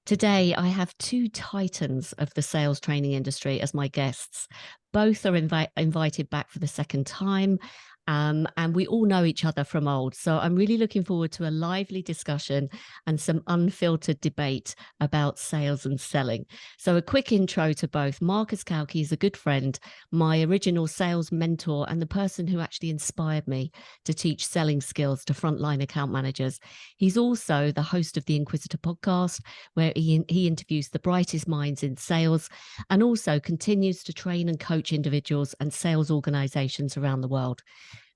Today, I have two titans of the sales training industry as my guests. Both are invited back for the second time. And we all know each other from old. So I'm really looking forward to a lively discussion and some unfiltered debate about sales and selling. So a quick intro to both. Marcus Cauchi is a good friend, my original sales mentor, and the person who actually inspired me to teach selling skills to frontline account managers. He's also the host of the Inquisitor podcast, where he interviews the brightest minds in sales and also continues to train and coach individuals and sales organizations around the world.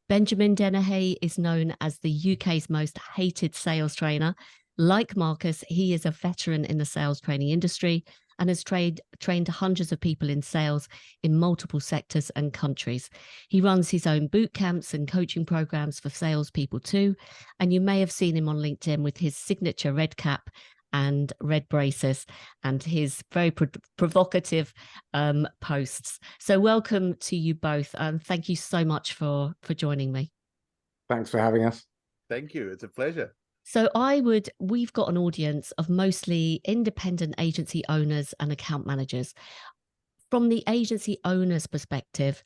Benjamin Dennehey is known as the UK's most hated sales trainer. Like Marcus, he is a veteran in the sales training industry and has trained hundreds of people in sales in multiple sectors and countries. He runs his own boot camps and coaching programs for salespeople too. And you may have seen him on LinkedIn with his signature red cap and red braces and his very provocative posts. So welcome to you both. And thank you so much for joining me. Thanks for having us. Thank you. It's a pleasure. So we've got an audience of mostly independent agency owners and account managers. From the agency owner's perspective,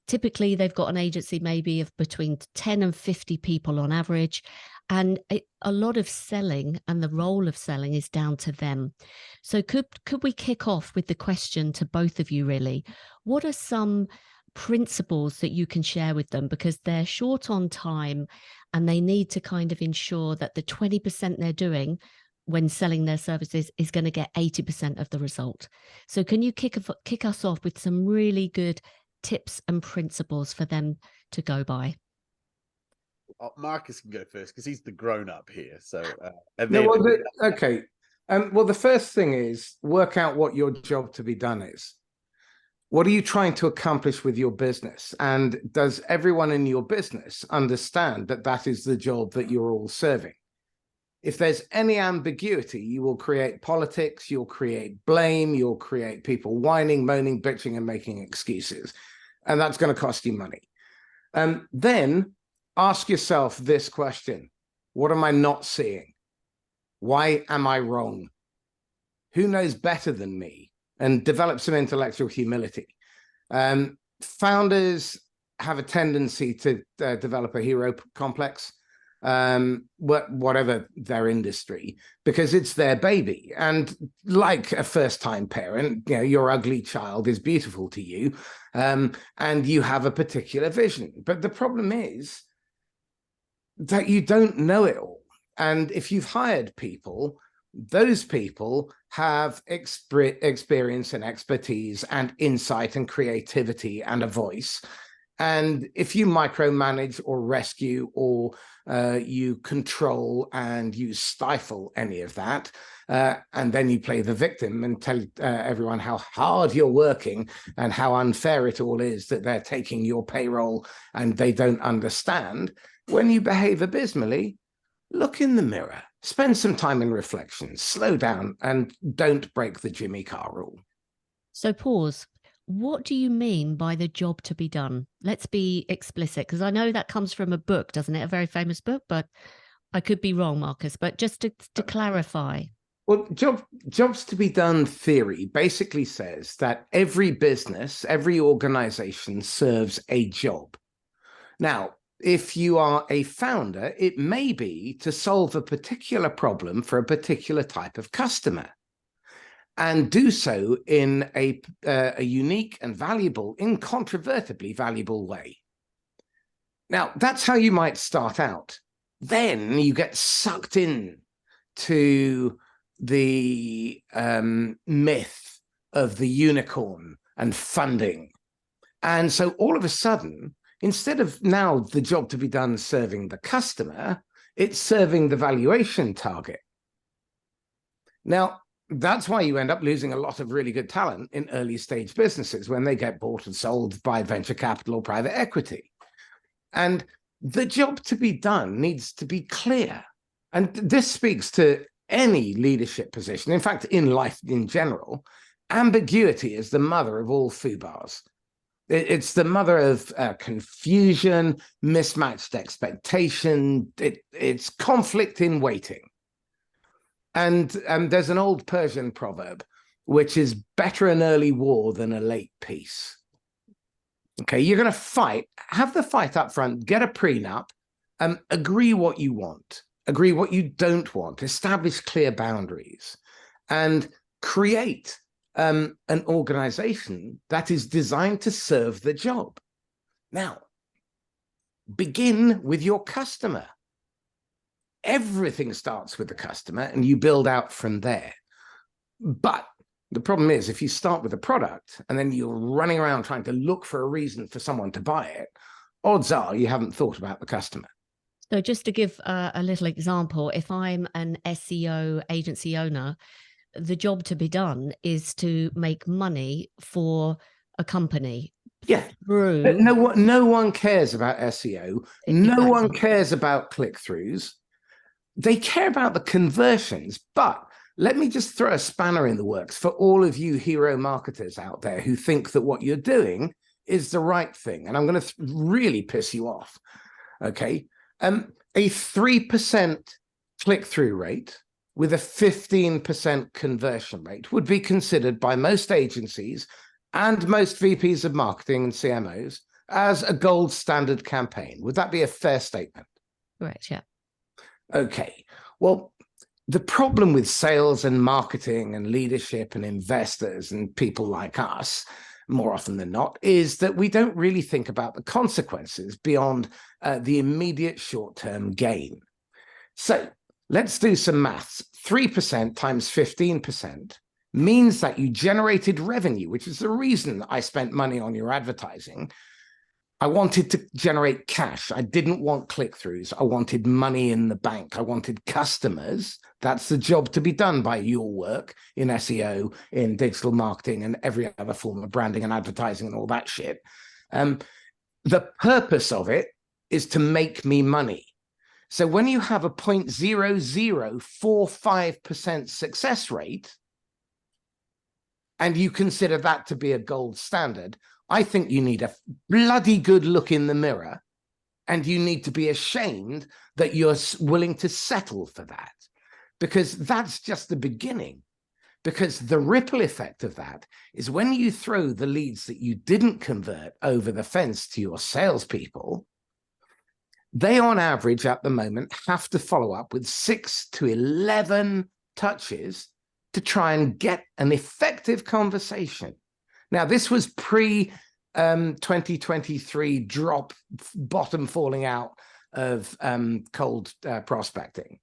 typically they've got an agency maybe of between 10 and 50 people on average. And a lot of selling and the role of selling is down to them. So could we kick off with the question to both of you, really? What are some principles that you can share with them? Because they're short on time and they need to kind of ensure that the 20% they're doing when selling their services is going to get 80% of the result. So can you kick us off with some really good tips and principles for them to go by? Marcus can go first because he's the grown-up here. So, okay. Well, the first thing is work out what your job to be done is. What are you trying to accomplish with your business? And does everyone in your business understand that that is the job that you're all serving? If there's any ambiguity, you will create politics, you'll create blame, you'll create people whining, moaning, bitching, and making excuses. And that's going to cost you money. Then ask yourself this question: what am I not seeing? Why am I wrong? Who knows better than me? And develop some intellectual humility. Founders have a tendency to develop a hero complex, whatever their industry, because it's their baby. And like a first-time parent, your ugly child is beautiful to you, and you have a particular vision. But the problem is that you don't know it all. And if you've hired people, those people have experience and expertise and insight and creativity and a voice. And if you micromanage or rescue or you control and you stifle any of that, and then you play the victim and tell everyone how hard you're working and how unfair it all is that they're taking your payroll and they don't understand, when you behave abysmally, look in the mirror, spend some time in reflection, slow down, and don't break the Jimmy Carr rule. So pause. What do you mean by the job to be done? Let's be explicit, because I know that comes from a book, doesn't it? A very famous book, but I could be wrong, Marcus. But just to clarify. Well, jobs to be done theory basically says that every business, every organization serves a job. Now, if you are a founder, it may be to solve a particular problem for a particular type of customer, and do so in a unique and valuable, incontrovertibly valuable way. Now, that's how you might start out. Then you get sucked in to the myth of the unicorn and funding. And so all of a sudden, instead of now the job to be done serving the customer, it's serving the valuation target. Now, that's why you end up losing a lot of really good talent in early stage businesses when they get bought and sold by venture capital or private equity. And the job to be done needs to be clear. And this speaks to any leadership position. In fact, in life in general, ambiguity is the mother of all foobars. It's the mother of confusion, mismatched expectation. It's conflict in waiting. And there's an old Persian proverb, which is better an early war than a late peace. Okay, you're going to fight, have the fight up front, get a prenup, agree what you want, agree what you don't want, establish clear boundaries, and create an organization that is designed to serve the job. Now, begin with your customer. Everything starts with the customer and you build out from there. But the problem is, if you start with a product and then you're running around trying to look for a reason for someone to buy it, odds are you haven't thought about the customer. So just to give a little example, if I'm an SEO agency owner, the job to be done is to make money for a company. Yeah. Through... No one cares about SEO. No one cares about click-throughs. They care about the conversions. But let me just throw a spanner in the works for all of you hero marketers out there who think that what you're doing is the right thing. And I'm going to really piss you off. Okay. A 3% click-through rate with a 15% conversion rate would be considered by most agencies and most VPs of marketing and CMOs as a gold standard campaign. Would that be a fair statement? Correct, yeah. Okay. Well, the problem with sales and marketing and leadership and investors and people like us, more often than not, is that we don't really think about the consequences beyond the immediate short-term gain. So let's do some maths. 3% times 15% means that you generated revenue, which is the reason I spent money on your advertising. I wanted to generate cash. I didn't want click-throughs. I wanted money in the bank. I wanted customers. That's the job to be done by your work in SEO, in digital marketing, and every other form of branding and advertising and all that shit. The purpose of it is to make me money. So when you have a 0.0045% success rate, and you consider that to be a gold standard, I think you need a bloody good look in the mirror, and you need to be ashamed that you're willing to settle for that, because that's just the beginning. Because the ripple effect of that is when you throw the leads that you didn't convert over the fence to your salespeople, they on average at the moment have to follow up with 6 to 11 touches to try and get an effective conversation. Now, this was pre-2023 drop, bottom falling out of cold prospecting.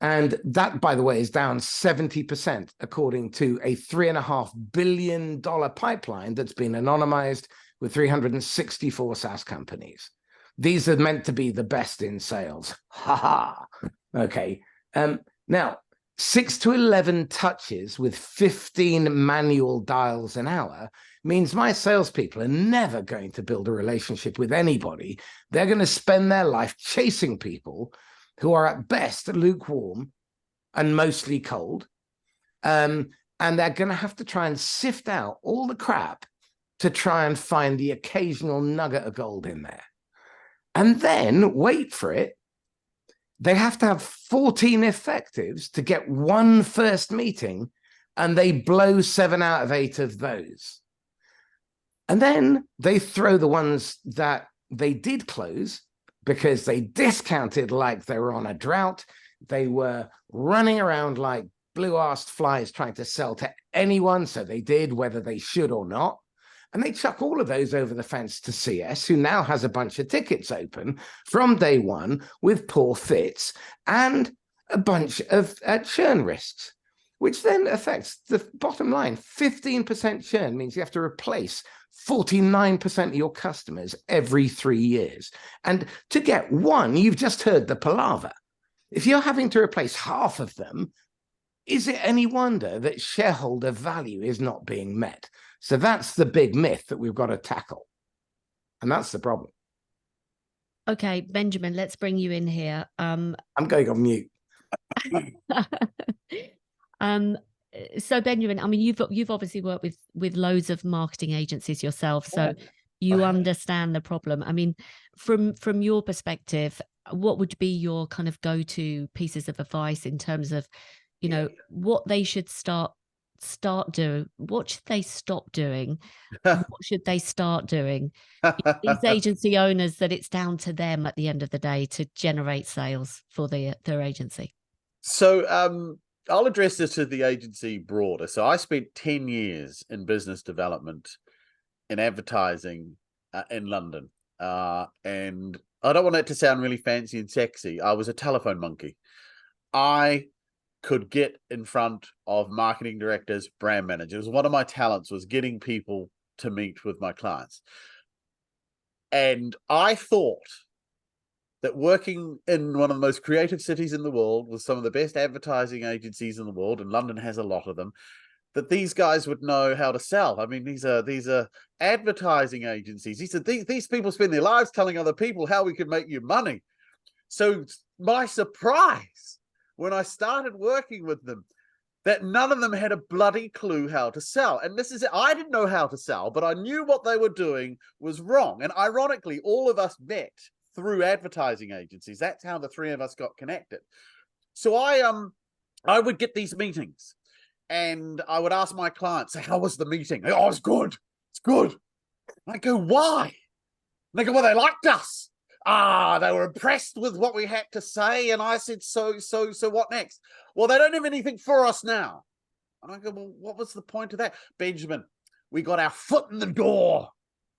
And that, by the way, is down 70%, according to a $3.5 billion pipeline that's been anonymized with 364 SaaS companies. These are meant to be the best in sales. Ha ha. Okay. Now, 6 to 11 touches with 15 manual dials an hour means my salespeople are never going to build a relationship with anybody. They're going to spend their life chasing people who are at best lukewarm and mostly cold. And they're going to have to try and sift out all the crap to try and find the occasional nugget of gold in there. And then, wait for it, they have to have 14 effectives to get one first meeting, and they blow 7 out of 8 of those. And then they throw the ones that they did close because they discounted like they were on a drought. They were running around like blue-arsed flies trying to sell to anyone, so they did, whether they should or not. And they chuck all of those over the fence to CS, who now has a bunch of tickets open from day one with poor fits and a bunch of churn risks, which then affects the bottom line. 15% churn means you have to replace 49% of your customers every 3 years. And to get one, you've just heard the palaver. If you're having to replace half of them, is it any wonder that shareholder value is not being met? So that's the big myth that we've got to tackle. And that's the problem. Okay, Benjamin, let's bring you in here. I'm going on mute. So Benjamin, I mean, you've obviously worked with loads of marketing agencies yourself, so you understand the problem. I mean, from your perspective, what would be your kind of go-to pieces of advice in terms of, you know, what they should start doing? What should they stop doing? What should they start doing? These agency owners, that it's down to them at the end of the day to generate sales for their agency. So I'll address this to the agency broader. So I spent 10 years in business development, in advertising in London. And I don't want that to sound really fancy and sexy. I was a telephone monkey. I could get in front of marketing directors, brand managers. One of my talents was getting people to meet with my clients. And I thought that working in one of the most creative cities in the world with some of the best advertising agencies in the world, and London has a lot of them, that these guys would know how to sell. I mean, these are advertising agencies. These people spend their lives telling other people how we could make you money. So my surprise when I started working with them, that none of them had a bloody clue how to sell. And this is it. I didn't know how to sell, but I knew what they were doing was wrong. And ironically, all of us met through advertising agencies. That's how the three of us got connected. So I would get these meetings. And I would ask my clients, how was the meeting? They go, oh, it's good. It's good. And I go, why? And they go, well, they liked us. They were impressed with what we had to say. And I said, so what next? Well, they don't have anything for us now. And I go, well, what was the point of that? Benjamin, we got our foot in the door.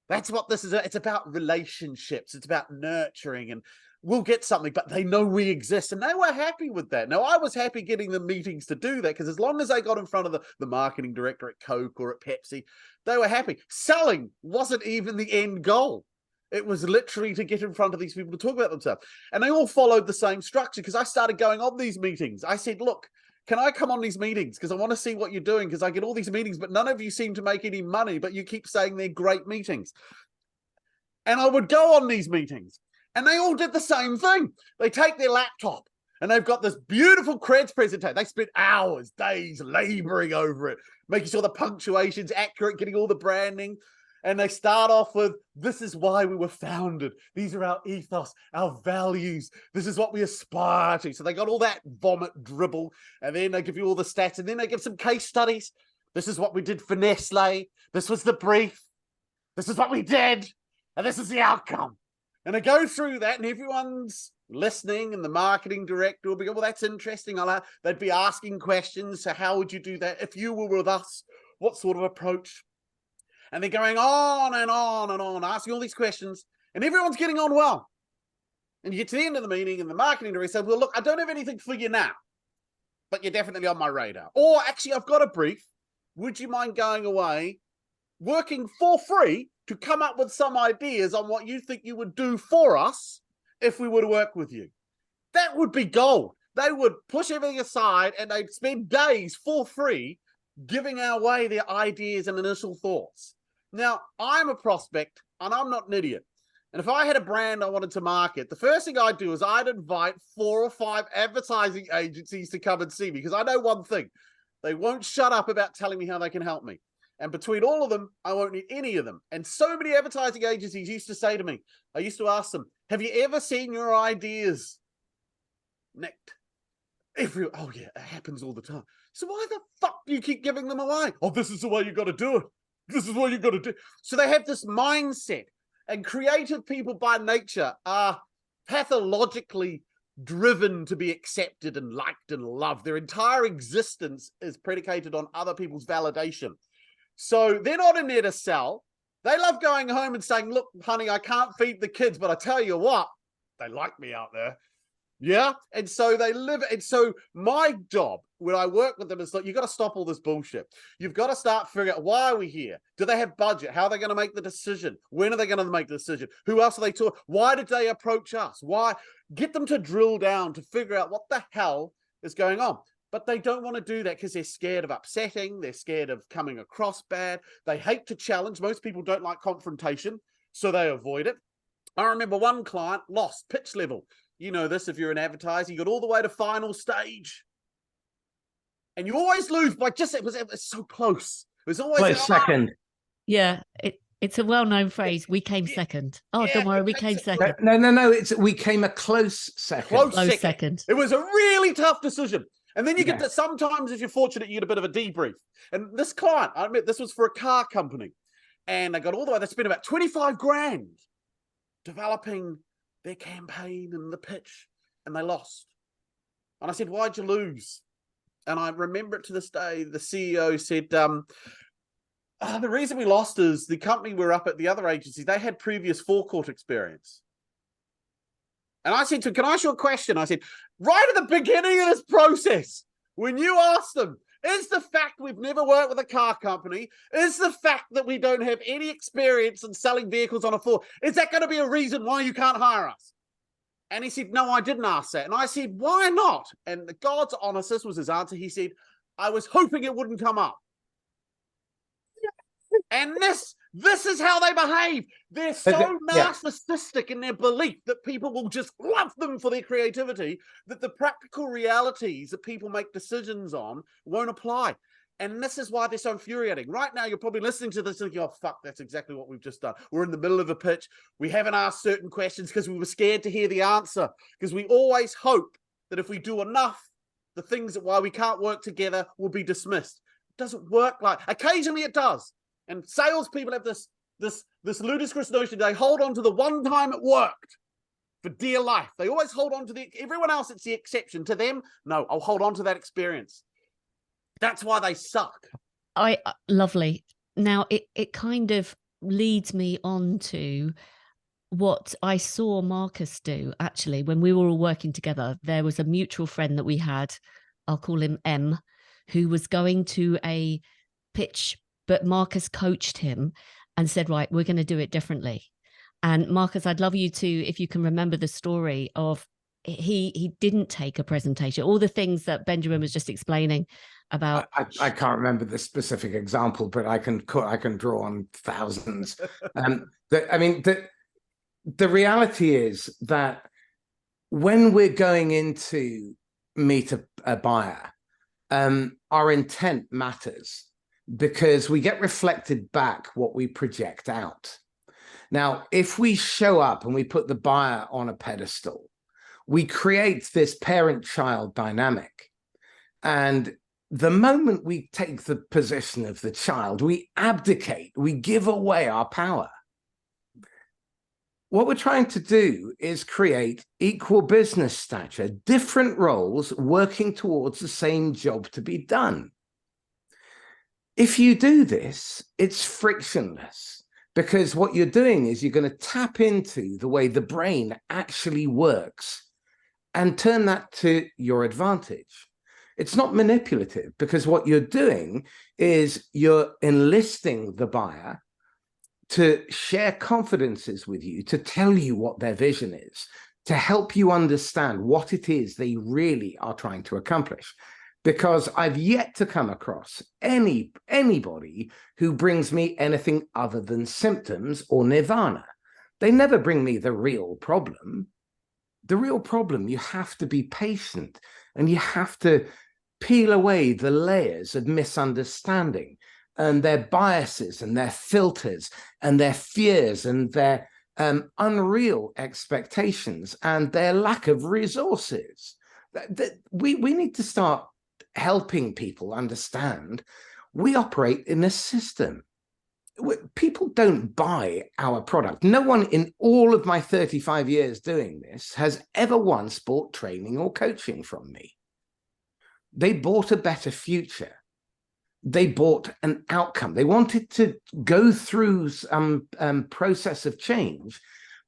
That's what this is. It's about relationships. It's about nurturing, and we'll get something, but they know we exist. And they were happy with that. Now, I was happy getting the meetings to do that, because as long as they got in front of the marketing director at Coke or at Pepsi, they were happy. Selling wasn't even the end goal. It was literally to get in front of these people to talk about themselves. And they all followed the same structure, because I started going on these meetings. I said, look, can I come on these meetings? Because I want to see what you're doing, because I get all these meetings, but none of you seem to make any money, but you keep saying they're great meetings. And I would go on these meetings, and they all did the same thing. They take their laptop, and they've got this beautiful creds presentation. They spent hours, days laboring over it, making sure the punctuation's accurate, getting all the branding. And they start off with, this is why we were founded. These are our ethos, our values. This is what we aspire to. So they got all that vomit dribble, and then they give you all the stats, and then they give some case studies. This is what we did for Nestle. This was the brief. This is what we did. And this is the outcome. And I go through that, and everyone's listening, and the marketing director will be going, well, that's interesting. They'd be asking questions. So how would you do that? If you were with us, what sort of approach? And they're going on and on and on, asking all these questions, and everyone's getting on well. And you get to the end of the meeting, and the marketing director says, well, look, I don't have anything for you now, but you're definitely on my radar. Or actually, I've got a brief. Would you mind going away, working for free to come up with some ideas on what you think you would do for us if we were to work with you? That would be gold. They would push everything aside, and they'd spend days for free giving our way their ideas and initial thoughts. Now, I'm a prospect, and I'm not an idiot. And if I had a brand I wanted to market, the first thing I'd do is I'd invite 4 or 5 advertising agencies to come and see me, because I know one thing. They won't shut up about telling me how they can help me. And between all of them, I won't need any of them. And so many advertising agencies used to say to me, I used to ask them, have you ever seen your ideas nicked? Oh yeah, it happens all the time. So why the fuck do you keep giving them away? Oh, this is the way you got to do it. This is what you got to do. So they have this mindset, and creative people by nature are pathologically driven to be accepted and liked and loved. Their entire existence is predicated on other people's validation. So they're not in there to sell. They love going home and saying, look, honey, I can't feed the kids, but I tell you what, they like me out there. Yeah. And so they live. And so my job when I work with them is like, you got to stop all this bullshit. You've got to start figuring out, why are we here? Do they have budget? How are they going to make the decision? When are they going to make the decision? Who else are they talking? Why did they approach us? Why? Get them to drill down to figure out what the hell is going on. But they don't want to do that because they're scared of upsetting. They're scared of coming across bad. They hate to challenge. Most people don't like confrontation, so they avoid it. I remember one client lost pitch level. You know this if you're an advertiser. You got all the way to final stage. And you always lose by just, it was so close. It was always a second. Yeah. It's a well-known phrase. We came second. Oh, Yeah, don't worry, we came came second. second. No. We came a close second. Close second. It was a really tough decision. And then you get Yeah. to, sometimes if you're fortunate, you get a bit of a debrief. And this client, I admit, this was for a car company. And they got all the way, they spent about 25 grand developing their campaign and the pitch, and they lost. And I said, why'd you lose? And I remember it to this day. The CEO said, the reason we lost is the company we're up at, the other agency, they had previous forecourt experience. And I said to him, can I ask you a question? I said, right at the beginning of this process, when you asked them, is the fact we've never worked with a car company, is the fact that we don't have any experience in selling vehicles on a floor, is that going to be a reason why you can't hire us? And he said, no, I didn't ask that. And I said, why not? And the God's honest, this was his answer. He said, I was hoping it wouldn't come up. And this is how they behave. They're so narcissistic in their belief that people will just love them for their creativity, that the practical realities that people make decisions on won't apply. And this is why they're so infuriating. Right now, you're probably listening to this thinking, oh, fuck, that's exactly what we've just done. We're in the middle of a pitch. We haven't asked certain questions because we were scared to hear the answer. Because we always hope that if we do enough, the things that why we can't work together will be dismissed. It doesn't work like, occasionally it does. And salespeople have this ludicrous notion. They hold on to the one time it worked for dear life. They always hold on to everyone else, it's the exception. To them, no, I'll hold on to that experience. That's why they suck. Lovely. Now, it kind of leads me on to what I saw Marcus do, actually, when we were all working together. There was a mutual friend that we had, I'll call him M, who was going to a pitch, but Marcus coached him and said, right, we're going to do it differently. And Marcus, I'd love you to, if you can remember the story of he didn't take a presentation, all the things that Benjamin was just explaining about. I can't remember the specific example, but I can draw on thousands. The reality is that when we're going into meet a buyer, our intent matters, because we get reflected back what we project out. Now, if we show up and we put the buyer on a pedestal, we create this parent-child dynamic. And the moment we take the position of the child, we abdicate, we give away our power. What we're trying to do is create equal business stature, different roles working towards the same job to be done. If you do this, it's frictionless, because what you're doing is you're going to tap into the way the brain actually works and turn that to your advantage. It's not manipulative, because what you're doing is you're enlisting the buyer to share confidences with you, to tell you what their vision is, to help you understand what it is they really are trying to accomplish. Because I've yet to come across anybody who brings me anything other than symptoms or nirvana. They never bring me the real problem. The real problem, you have to be patient, and you have to peel away the layers of misunderstanding and their biases and their filters and their fears and their unreal expectations and their lack of resources. We need to start helping people understand we operate in a system. People don't buy our product. No one in all of my 35 years doing this has ever once bought training or coaching from me. They bought a better future. They bought an outcome. They wanted to go through some process of change.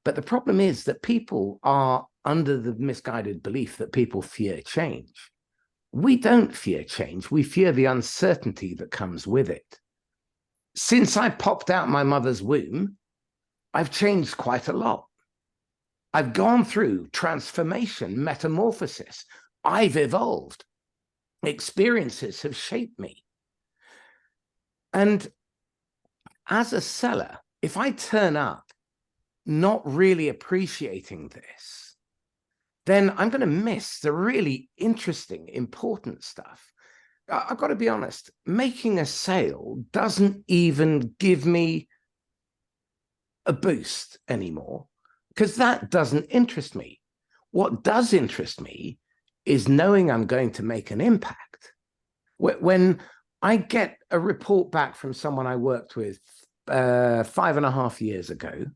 But the problem is that people are under the misguided belief that people fear change. We don't fear change. We fear the uncertainty that comes with it. Since I popped out my mother's womb, I've changed quite a lot. I've gone through transformation, metamorphosis. I've evolved. Experiences have shaped me. And as a seller, if I turn up not really appreciating this, then I'm going to miss the really interesting, important stuff. I've got to be honest, making a sale doesn't even give me a boost anymore, because that doesn't interest me. What does interest me is knowing I'm going to make an impact. When I get a report back from someone I worked with 5.5 years ago,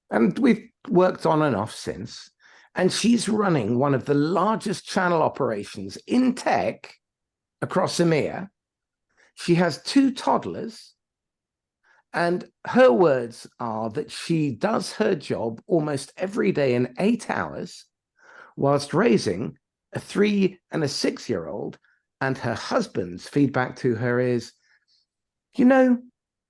and we've worked on and off since, and she's running one of the largest channel operations in tech across EMEA. She has 2 toddlers, and her words are that she does her job almost every day in 8 hours whilst raising a 3 and a 6-year-old. And her husband's feedback to her is, you know,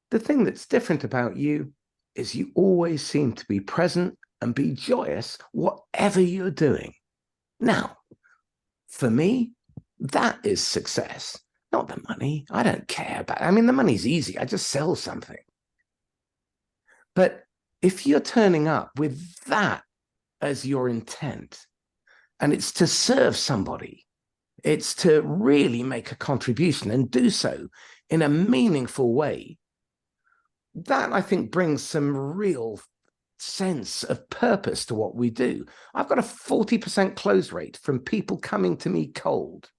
the thing that's different about you is you always seem to be present and be joyous whatever you're doing. Now, for me, that is success, not the money. I don't care about it. I mean, the money's easy. I just sell something. But if you're turning up with that as your intent, and it's to serve somebody, it's to really make a contribution and do so in a meaningful way, that I think brings some real sense of purpose to what we do. I've got a 40% close rate from people coming to me cold.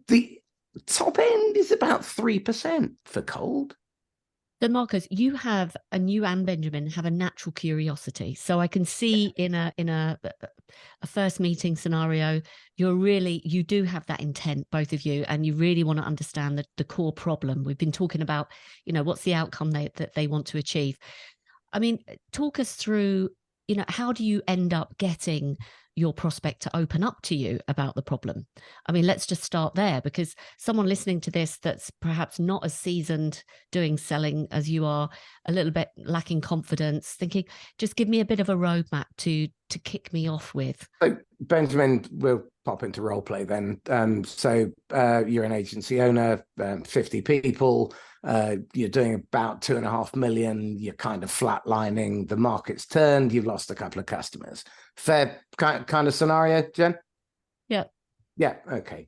The top end is about 3% for cold. So Marcus, you and Benjamin have a natural curiosity. So I can see in a first meeting scenario, you do have that intent, both of you, and you really want to understand the core problem. We've been talking about, what's the outcome that they want to achieve. I mean, talk us through, how do you end up getting your prospect to open up to you about the problem? I mean, let's just start there, because someone listening to this that's perhaps not as seasoned doing selling as you are, a little bit lacking confidence, thinking, just give me a bit of a roadmap to kick me off with. So Benjamin, we'll pop into role play then. You're an agency owner, 50 people, you're doing about 2.5 million, you're kind of flatlining, the market's turned, you've lost a couple of customers. Fair kind of scenario, Jen? Yeah. Yeah, okay.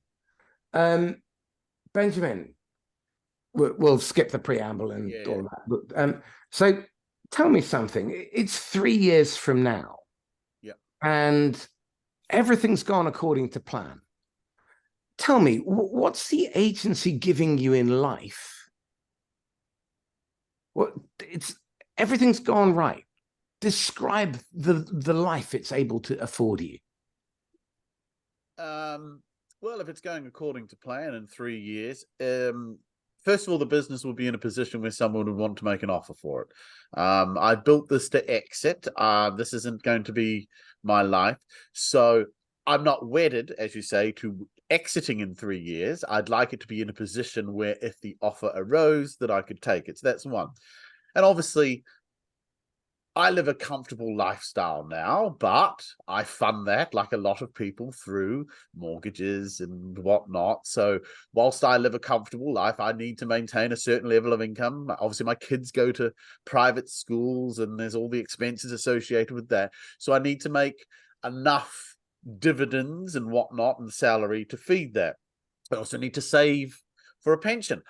Benjamin, we'll skip the preamble and all that. So tell me something. It's 3 years from now. Yeah. And everything's gone according to plan. Tell me, what's the agency giving you in life? Everything's gone right. Describe the life it's able to afford you. Well, if it's going according to plan in 3 years, first of all, the business will be in a position where someone would want to make an offer for it. I built this to exit. This isn't going to be my life. So I'm not wedded, as you say, to exiting in 3 years. I'd like it to be in a position where if the offer arose, that I could take it. So that's one. And obviously, I live a comfortable lifestyle now, but I fund that like a lot of people through mortgages and whatnot. So whilst I live a comfortable life, I need to maintain a certain level of income. Obviously, my kids go to private schools and there's all the expenses associated with that. So I need to make enough dividends and whatnot and salary to feed that. I also need to save for a pension.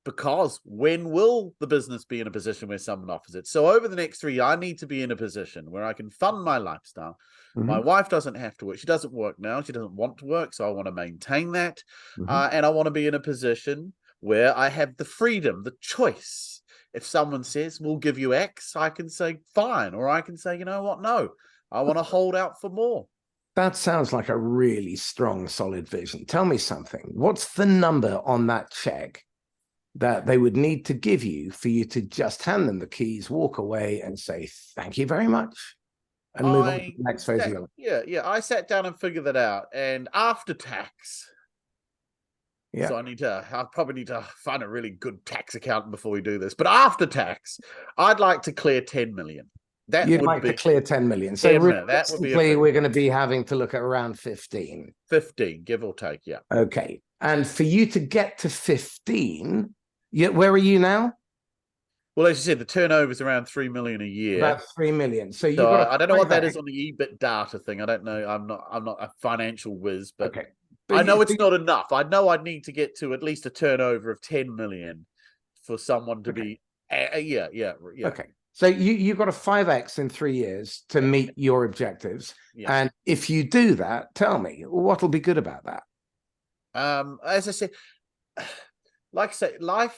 Because when will the business be in a position where someone offers it? So over the next 3 years, I need to be in a position where I can fund my lifestyle. Mm-hmm. My wife doesn't have to work. She doesn't work now. She doesn't want to work. So I want to maintain that. Mm-hmm. And I want to be in a position where I have the freedom, the choice. If someone says, we'll give you X, I can say, fine. Or I can say, you know what? No, I want to hold out for more. That sounds like a really strong, solid vision. Tell me something. What's the number on that check that they would need to give you for you to just hand them the keys, walk away and say, thank you very much, and move on to the next phase of your life? Yeah. I sat down and figured that out. And after tax, so I probably need to find a really good tax accountant before we do this. But after tax, I'd like to clear 10 million. You'd like to clear 10 million. So realistically, we're going to be having to look at around 15. 15, give or take, yeah. Okay. And for you to get to 15, where are you now? Well, as you said, the turnover is around 3 million a year. About 3 million. So you've got. I don't know what that is on the EBIT data thing. I don't know. I'm not a financial whiz, but okay. I know it's not enough. I know I'd need to get to at least a turnover of 10 million for someone to be Yeah. Okay. So you've got a 5x in 3 years to meet your objectives. Yeah. And if you do that, tell me what'll be good about that. As I said, like I say,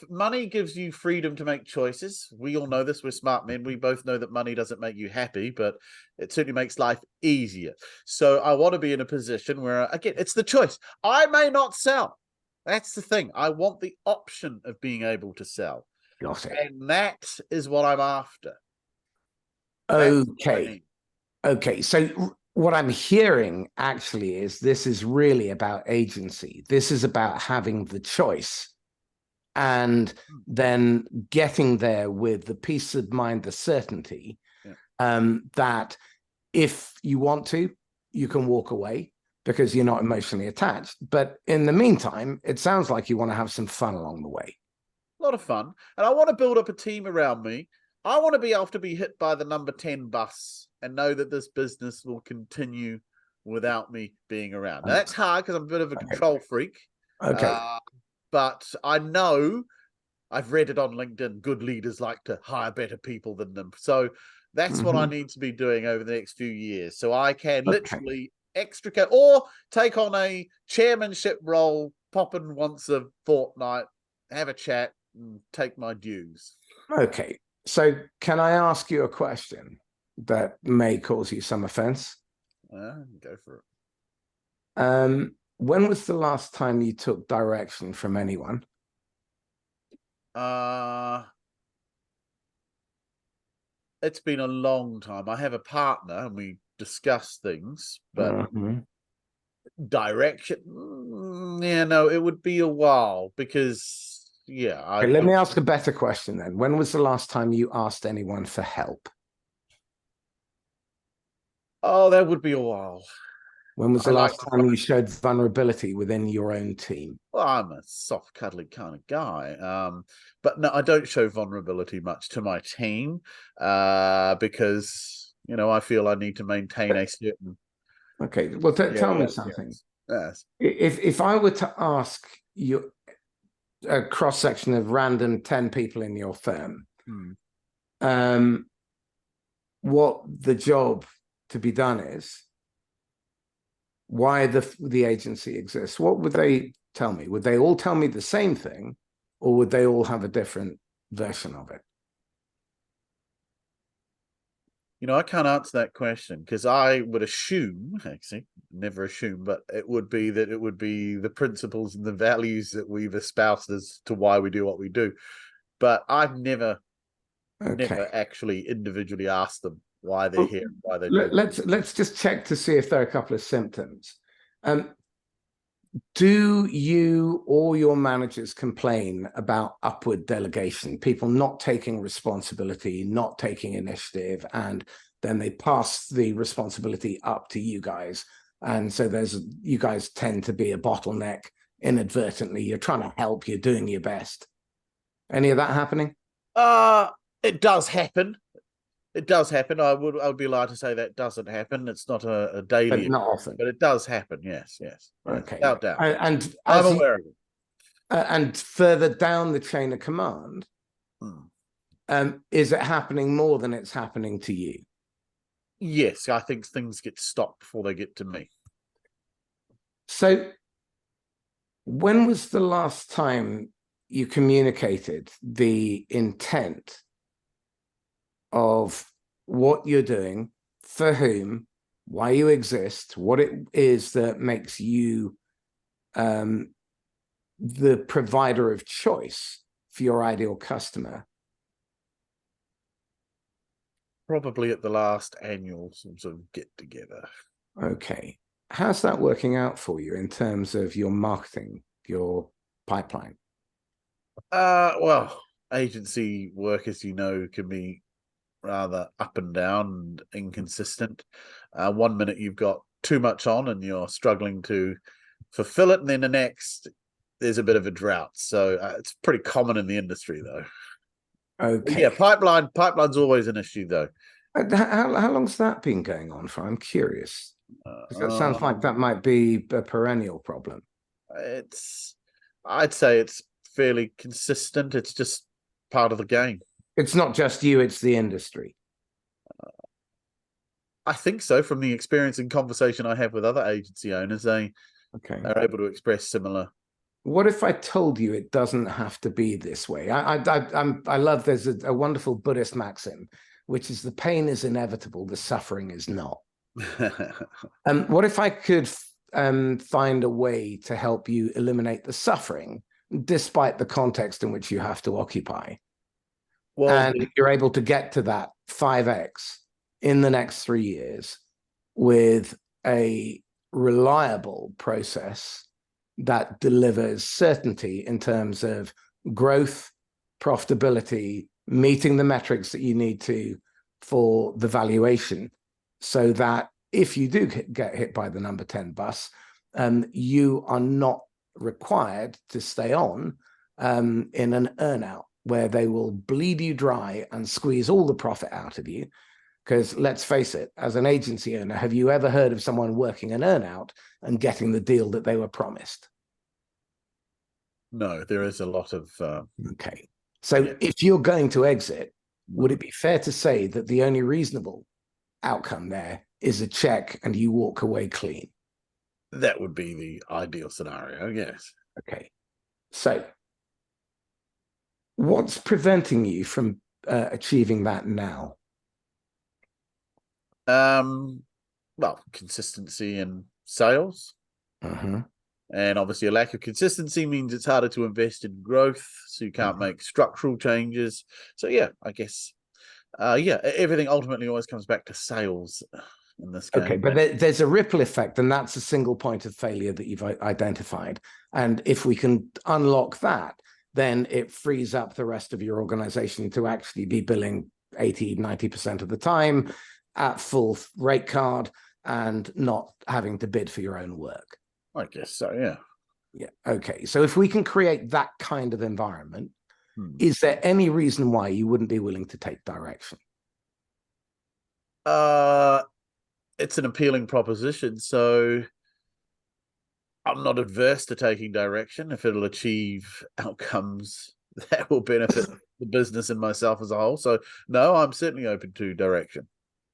money gives you freedom to make choices. We all know this. We're smart men. We both know that money doesn't make you happy, but it certainly makes life easier. So I want to be in a position where, again, it's the choice. I may not sell. That's the thing. I want the option of being able to sell. Got it. And that is what I'm after. Okay. Okay. So what I'm hearing actually is this is really about agency. This is about having the choice and then getting there with the peace of mind, the certainty that if you want to, you can walk away because you're not emotionally attached. But in the meantime, it sounds like you want to have some fun along the way. A lot of fun. And I want to build up a team around me. I want to be able to be hit by the number 10 bus and know that this business will continue without me being around. Now, that's hard because I'm a bit of a control freak. Okay. But I know, I've read it on LinkedIn, good leaders like to hire better people than them. So that's what I need to be doing over the next few years. So I can literally extricate or take on a chairmanship role, pop in once a fortnight, have a chat, and take my dues. Okay. So can I ask you a question that may cause you some offense? Go for it. When was the last time you took direction from anyone? It's been a long time. I have a partner and we discuss things, but direction, it would be a while because let me ask a better question then. When was the last time you asked anyone for help? Oh, that would be a while. When was the last time you showed vulnerability within your own team? Well, I'm a soft, cuddly kind of guy. But no, I don't show vulnerability much to my team because, I feel I need to maintain a certain... Okay, well, tell me something. Yes. If I were to ask you a cross-section of random 10 people in your firm, what the job to be done is, why the agency exists, what would they tell me? Would they all tell me the same thing, or would they all have a different version of it? I can't answer that question because I would assume, actually, never assume, but it would be the principles and the values that we've espoused as to why we do what we do. But I've never actually individually asked them why they're here, why they do. Let's just check to see if there are a couple of symptoms. Do you or your managers complain about upward delegation, people not taking responsibility, not taking initiative, and then they pass the responsibility up to you guys? And so you guys tend to be a bottleneck inadvertently. You're trying to help, you're doing your best. Any of that happening? It does happen. It does happen. I would be allowed to say that doesn't happen. It's not a daily, but not often. But it does happen. Yes. Okay. Without doubt. And I'm aware of it. And further down the chain of command, is it happening more than it's happening to you? Yes, I think things get stopped before they get to me. So, when was the last time you communicated the intent of what you're doing, for whom, why you exist, what it is that makes you the provider of choice for your ideal customer? Probably at the last annual sort of get together. Okay. How's that working out for you in terms of your marketing, your pipeline? Well, agency work, as you know, can be rather up and down and inconsistent. 1 minute you've got too much on and you're struggling to fulfill it, and then the next there's a bit of a drought. So it's pretty common in the industry, though. Okay. Yeah, pipeline's always an issue, though. How long's that been going on for? I'm curious. That sounds like that might be a perennial problem. I'd say it's fairly consistent. It's just part of the game. It's not just you, it's the industry. I think so. From the experience and conversation I have with other agency owners, they are able to express similar. What if I told you it doesn't have to be this way? I love, there's a wonderful Buddhist maxim, which is the pain is inevitable, the suffering is not. What if I could find a way to help you eliminate the suffering, despite the context in which you have to occupy? Well, and you're able to get to that 5x in the next 3 years with a reliable process that delivers certainty in terms of growth, profitability, meeting the metrics that you need to for the valuation, so that if you do get hit by the number 10 bus, you are not required to stay on in an earnout where they will bleed you dry and squeeze all the profit out of you. Because let's face it, as an agency owner, have you ever heard of someone working an earnout and getting the deal that they were promised? No, there is a lot of... Okay. So if you're going to exit, would it be fair to say that the only reasonable outcome there is a check and you walk away clean? That would be the ideal scenario, yes. Okay. So what's preventing you from achieving that now? Well, consistency in sales. And obviously a lack of consistency means it's harder to invest in growth, so you can't make structural changes. So yeah, I guess everything ultimately always comes back to sales in this game. Okay, but there's a ripple effect, and that's a single point of failure that you've identified. And if we can unlock that, then it frees up the rest of your organization to actually be billing 80-90% of the time at full rate card and not having to bid for your own work. I guess so, yeah. Yeah, okay. So if we can create that kind of environment, is there any reason why you wouldn't be willing to take direction? It's an appealing proposition, so I'm not adverse to taking direction if it'll achieve outcomes that will benefit the business and myself as a whole. So no, I'm certainly open to direction.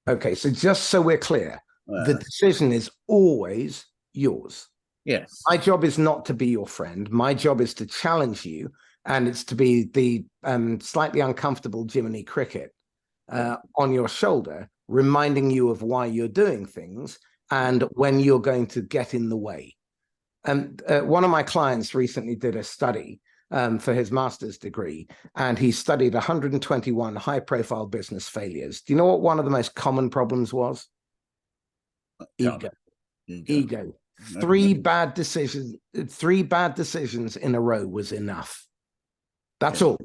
Okay, so just so we're clear, the decision is always yours. Yes. My job is not to be your friend. My job is to challenge you, and it's to be the slightly uncomfortable Jiminy Cricket on your shoulder, reminding you of why you're doing things and when you're going to get in the way. And one of my clients recently did a study for his master's degree, and he studied 121 high-profile business failures. Do you know what one of the most common problems was? Ego. Ego. Three bad decisions in a row was enough. That's all.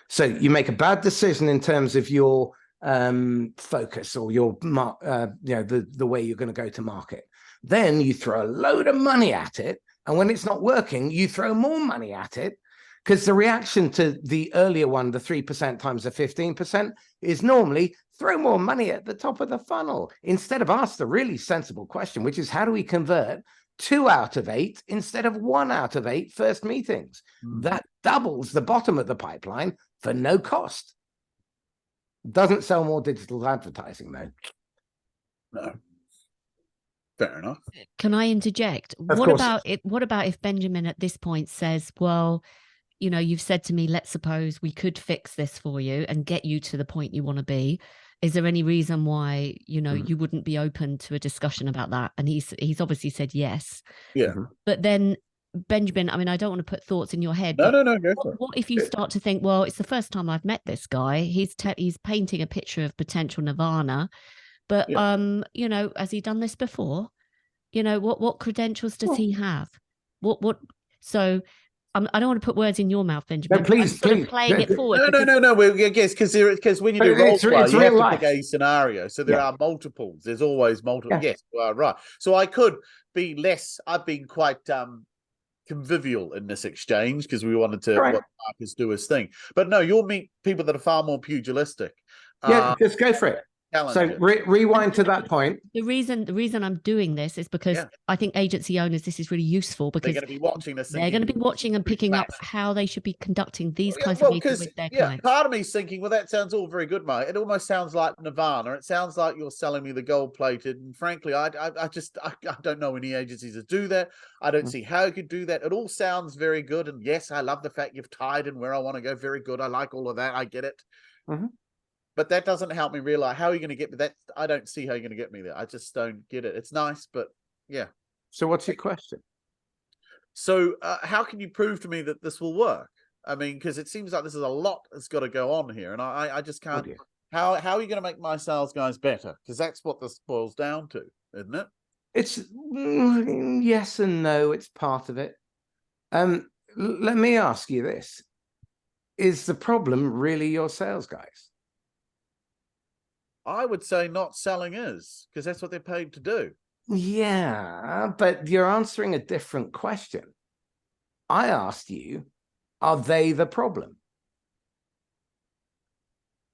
So you make a bad decision in terms of your focus or your the way you're going to go to market. Then you throw a load of money at it, and when it's not working, you throw more money at it, because the reaction to the earlier one, the 3% times the 15%, is normally throw more money at the top of the funnel instead of ask the really sensible question, which is how do we convert 2 out of 8 instead of 1 out of 8 first meetings? That doubles the bottom of the pipeline for no cost. Doesn't sell more digital advertising, though. No. Fair enough. Can I interject? What about if Benjamin at this point says, well, you know, you've said to me, let's suppose we could fix this for you and get you to the point you want to be. Is there any reason why, you know, you wouldn't be open to a discussion about that? And he's obviously said yes. Yeah. But then, Benjamin, I mean, I don't want to put thoughts in your head. No, go for it. What if you start to think, well, it's the first time I've met this guy. He's painting a picture of potential nirvana. But, you know, has he done this before? You know, what credentials does he have? So I don't want to put words in your mouth, Benjamin. No, please. Playing it forward. No. Yes, because when you do role play, you have to pick a scenario. So there are multiples. There's always multiple. Yeah. Yes, you are right. So I could be less. I've been quite convivial in this exchange because we wanted to what Marcus do his thing. But no, you'll meet people that are far more pugilistic. Yeah, just go for it. So Challenger. rewind to that point. The reason I'm doing this is because Yeah. I think agency owners, this is really useful They're because going to be watching this. they're going to be watching and picking up how they should be conducting these kinds of meetings with their clients. Part of me's thinking, well, that sounds all very good, mate. It almost sounds like Nirvana. It sounds like you're selling me the gold plated. And frankly, I don't know any agencies that do that. I don't see how you could do that. It all sounds very good. And yes, I love the fact you've tied in where I want to go. Very good. I like all of that. I get it. But that doesn't help me realize how are you going to get me that. I don't see how you're going to get me there. I just don't get it. It's nice, but yeah. So what's your question? So how can you prove to me that this will work? I mean, because it seems like this is a lot that's got to go on here. And I just can't. How are you going to make my sales guys better? Because that's what this boils down to, isn't it? It's yes and no. It's part of it. Let me ask you this. Is the problem really your sales guys? I would say not selling is, because that's what they're paid to do. Yeah, but you're answering a different question. I asked you, are they the problem?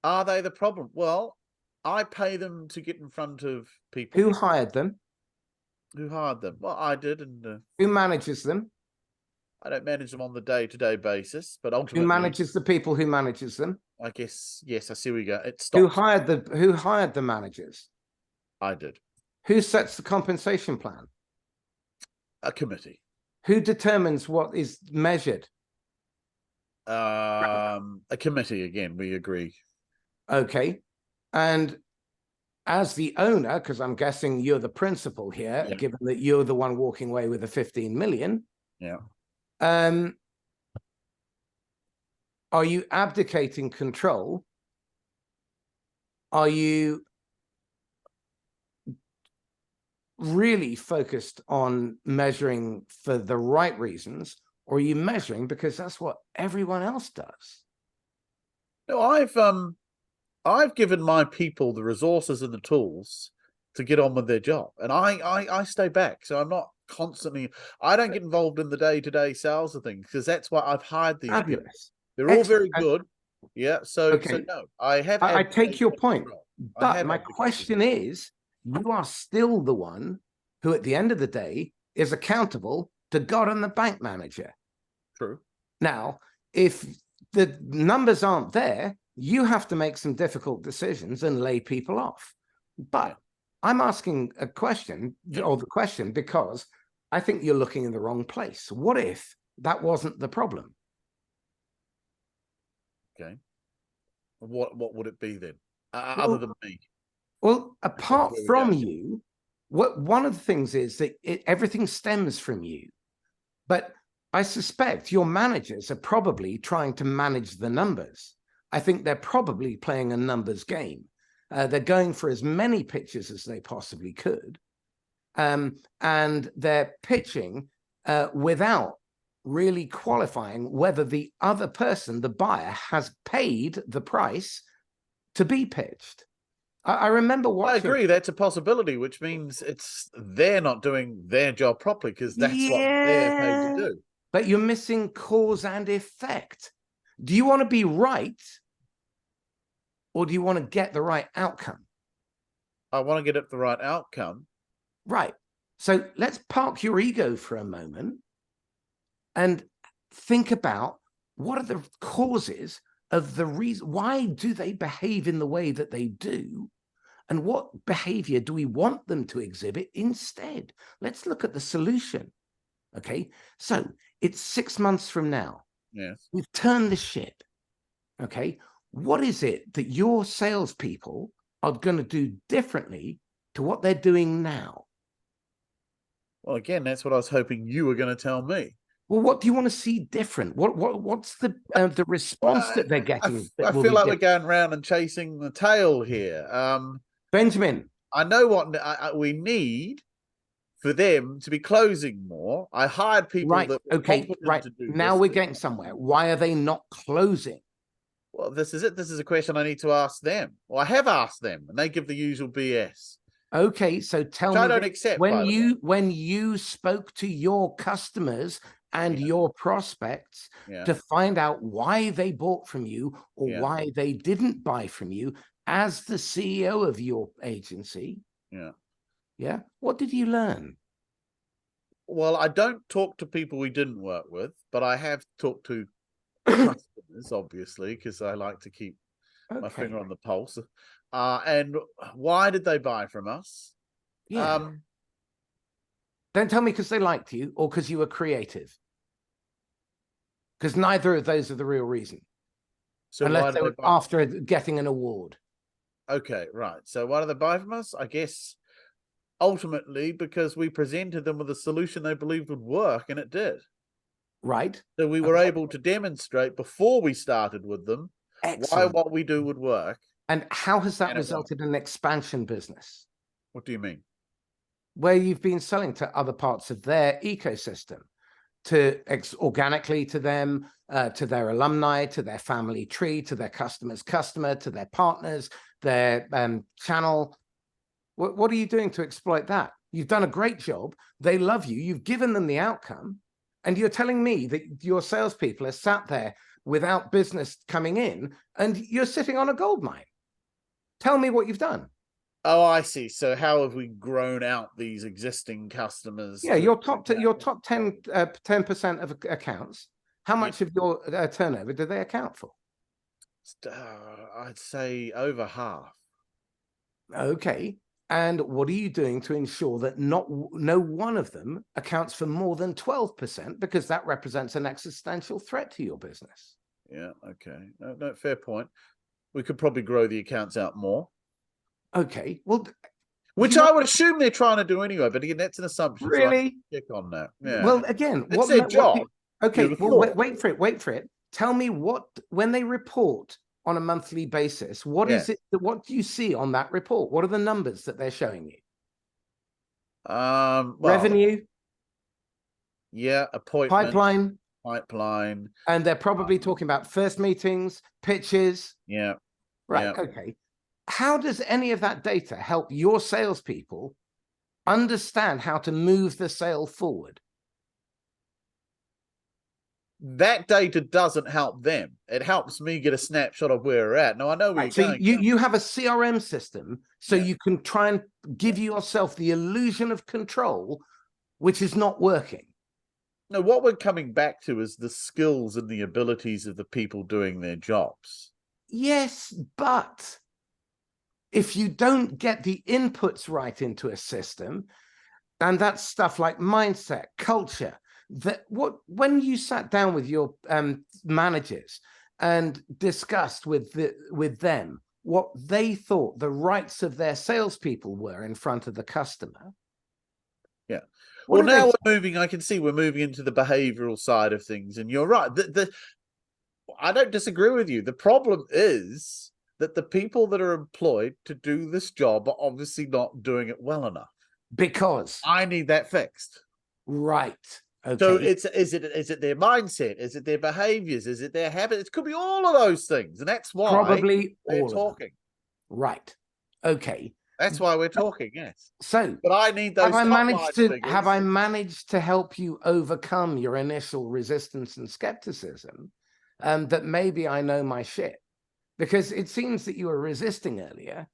Are they the problem? Well, I pay them to get in front of people. Who hired them? Who hired them? Well, I did. And who manages them? I don't manage them on the day-to-day basis, but ultimately, who manages the people who manages them? I guess, yes, I see where we go. It stops. Who hired the managers? I did. Who sets the compensation plan? A committee. Who determines what is measured? A committee, again, we agree. Okay. And as the owner, because I'm guessing you're the principal here, given that you're the one walking away with the 15 million. Yeah. Are you abdicating control? Are you really focused on measuring for the right reasons, or are you measuring because that's what everyone else does? No, I've given my people the resources and the tools to get on with their job, and I stay back, so I'm not constantly. I don't get involved in the day-to-day sales of things because that's why I've hired these people. They're all very good. Yeah. So no, I take your point, but my question is, you are still the one who, at the end of the day, is accountable to God and the bank manager. True. Now, if the numbers aren't there, you have to make some difficult decisions and lay people off. But I'm asking a question, or the question, because I think you're looking in the wrong place. What if that wasn't the problem? Okay. What would it be then, other than me? Well, apart from you, one of the things is that everything stems from you. But I suspect your managers are probably trying to manage the numbers. I think they're probably playing a numbers game. They're going for as many pitches as they possibly could. And they're pitching without really qualifying whether the other person, the buyer, has paid the price to be pitched. I remember watching. I agree, that's a possibility, which means they're not doing their job properly because that's what they're paid to do. But you're missing cause and effect. Do you want to be right, or do you want to get the right outcome? I want to get at the right outcome. Right. So let's park your ego for a moment and think about what are the causes of the reason. Why do they behave in the way that they do? And what behavior do we want them to exhibit instead? Let's look at the solution. Okay. So it's 6 months from now. Yes. We've turned the ship. Okay. What is it that your salespeople are going to do differently to what they're doing now? Well, again, that's what I was hoping you were going to tell me. Well, what do you want to see different? What's the response that they're getting? I feel like we're going around and chasing the tail here. Benjamin, I know what we need for them to be closing more. I hired people that were competent to do now this. We're getting somewhere. Why are they not closing? Well, this is it. This is a question I need to ask them. Well, I have asked them, and they give the usual BS. Okay, so tell me, I don't accept when you spoke to your customers and your prospects to find out why they bought from you or why they didn't buy from you, as the CEO of your agency, yeah, what did you learn? Well, I don't talk to people we didn't work with, but I have talked to customers, obviously, because I like to keep my finger on the pulse. And why did they buy from us? Yeah. Don't tell me because they liked you or because you were creative. Because neither of those are the real reason. So unless why they did were they buy? after getting an award. Okay, right. So why did they buy from us? I guess ultimately because we presented them with a solution they believed would work, and it did. Right. So we were able to demonstrate before we started with them why what we do would work. And how has that And it resulted in an expansion business? What do you mean? Where you've been selling to other parts of their ecosystem, to organically to them, to their alumni, to their family tree, to their customer's customer, to their partners, their channel. What are you doing to exploit that? You've done a great job. They love you. You've given them the outcome. And you're telling me that your salespeople are sat there without business coming in and you're sitting on a gold mine. Tell me what you've done. Oh, I see. So how have we grown out these existing customers? Yeah, your top 10% of accounts. How much of your turnover do they account for? I'd say over half. Okay. And what are you doing to ensure that no one of them accounts for more than 12%, because that represents an existential threat to your business? Yeah. Okay. No, fair point. We could probably grow the accounts out more. Okay. Well, which I would assume they're trying to do anyway, but again, that's an assumption. Really? So check on that. Yeah. Well, again, it's their job. Okay. Well, wait for it. Tell me when they report on a monthly basis, what is it? What do you see on that report? What are the numbers that they're showing you? Well, revenue. Yeah, appointment. Pipeline. And they're probably talking about first meetings, pitches. Yeah. Right. Yeah. Okay. How does any of that data help your salespeople understand how to move the sale forward? That data doesn't help them. It helps me get a snapshot of where we're at. Now, I know where you're going. You have a CRM system, so you can try and give yourself the illusion of control, which is not working. No, what we're coming back to is the skills and the abilities of the people doing their jobs. Yes, but if you don't get the inputs right into a system, and that's stuff like mindset, culture, when you sat down with your managers and discussed with them what they thought the rights of their salespeople were in front of the customer. Yeah. Well, now we're moving. I can see we're moving into the behavioral side of things, and you're right. I don't disagree with you. The problem is that the people that are employed to do this job are obviously not doing it well enough. Because I need that fixed. Right. Okay. So is it their mindset? Is it their behaviors? Is it their habits? It could be all of those things, and that's why probably we're talking. Right. Okay. That's why we're talking. Yes. So, but I need those. Have I managed to help you overcome your initial resistance and skepticism? That maybe I know my shit, because it seems that you were resisting earlier,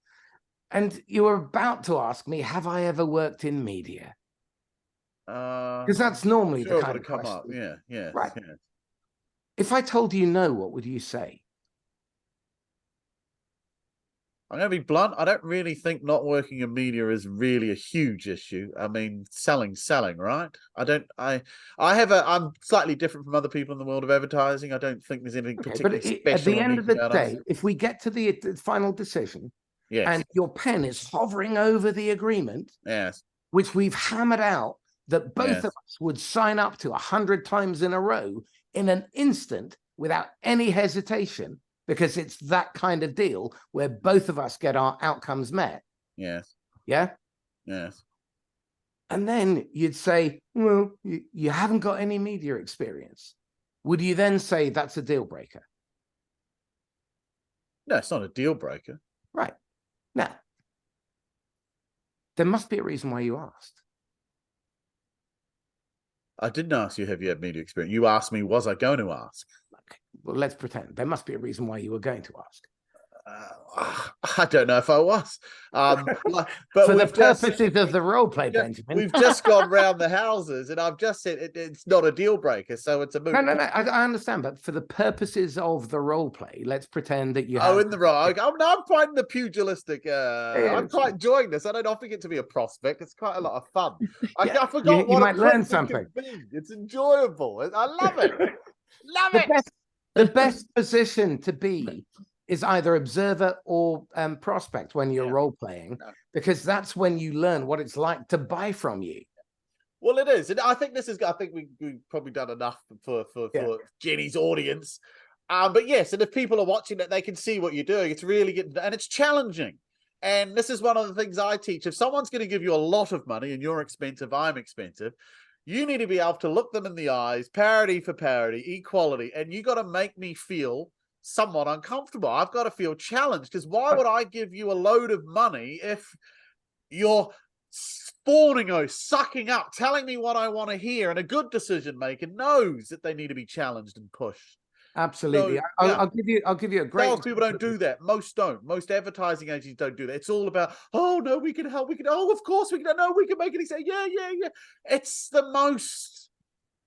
and you were about to ask me, have I ever worked in media? Because that's normally the kind of question. Up. Yeah, yeah, right. Yeah. If I told you no, what would you say? I'm going to be blunt. I don't really think not working in media is really a huge issue. I mean, selling, right? I'm slightly different from other people in the world of advertising. I don't think there's anything particularly special. At the end of the day, if we get to the final decision, and your pen is hovering over the agreement, which we've hammered out, that both of us would sign up to 100 times in a row in an instant without any hesitation, because it's that kind of deal where both of us get our outcomes met. Yes. Yeah? Yes. And then you'd say, well, you haven't got any media experience. Would you then say that's a deal breaker? No, it's not a deal breaker. Right. Now, there must be a reason why you asked. I didn't ask you, have you had media experience? You asked me, was I going to ask? Okay. Well, let's pretend. There must be a reason why you were going to ask. I don't know if I was. But For the we've just, purposes of the role play, Benjamin. we've just gone round the houses, and I've just said it's not a deal breaker, so it's a moot. No. I understand, but for the purposes of the role play, let's pretend that you Oh, have. in the right. I'm finding the pugilistic. I'm quite enjoying this. I don't often get to be a prospect. It's quite a lot of fun. Yeah, I forgot you what might a learn principal something. can be. It's enjoyable. I love it. Love The it. best, the best position to be is either observer or prospect when you're role playing, because that's when you learn what it's like to buy from you. Well, it is, and I think this is. I think we've probably done enough for Jenny's audience. But yes, and if people are watching it, they can see what you're doing. It's really getting, and it's challenging. And this is one of the things I teach. If someone's going to give you a lot of money and you're expensive, I'm expensive, you need to be able to look them in the eyes, parity for parity, equality, and you got to make me feel somewhat uncomfortable. I've got to feel challenged, because why would I give you a load of money if you're spawning, sucking up, telling me what I want to hear, and a good decision maker knows that they need to be challenged and pushed. Absolutely. So, I'll give you a great. Sales people don't do that. Most don't. Most advertising agencies don't do that. It's all about, oh no, we can help. We can. Oh, of course we can. No, we can make it. Say, yeah. It's the most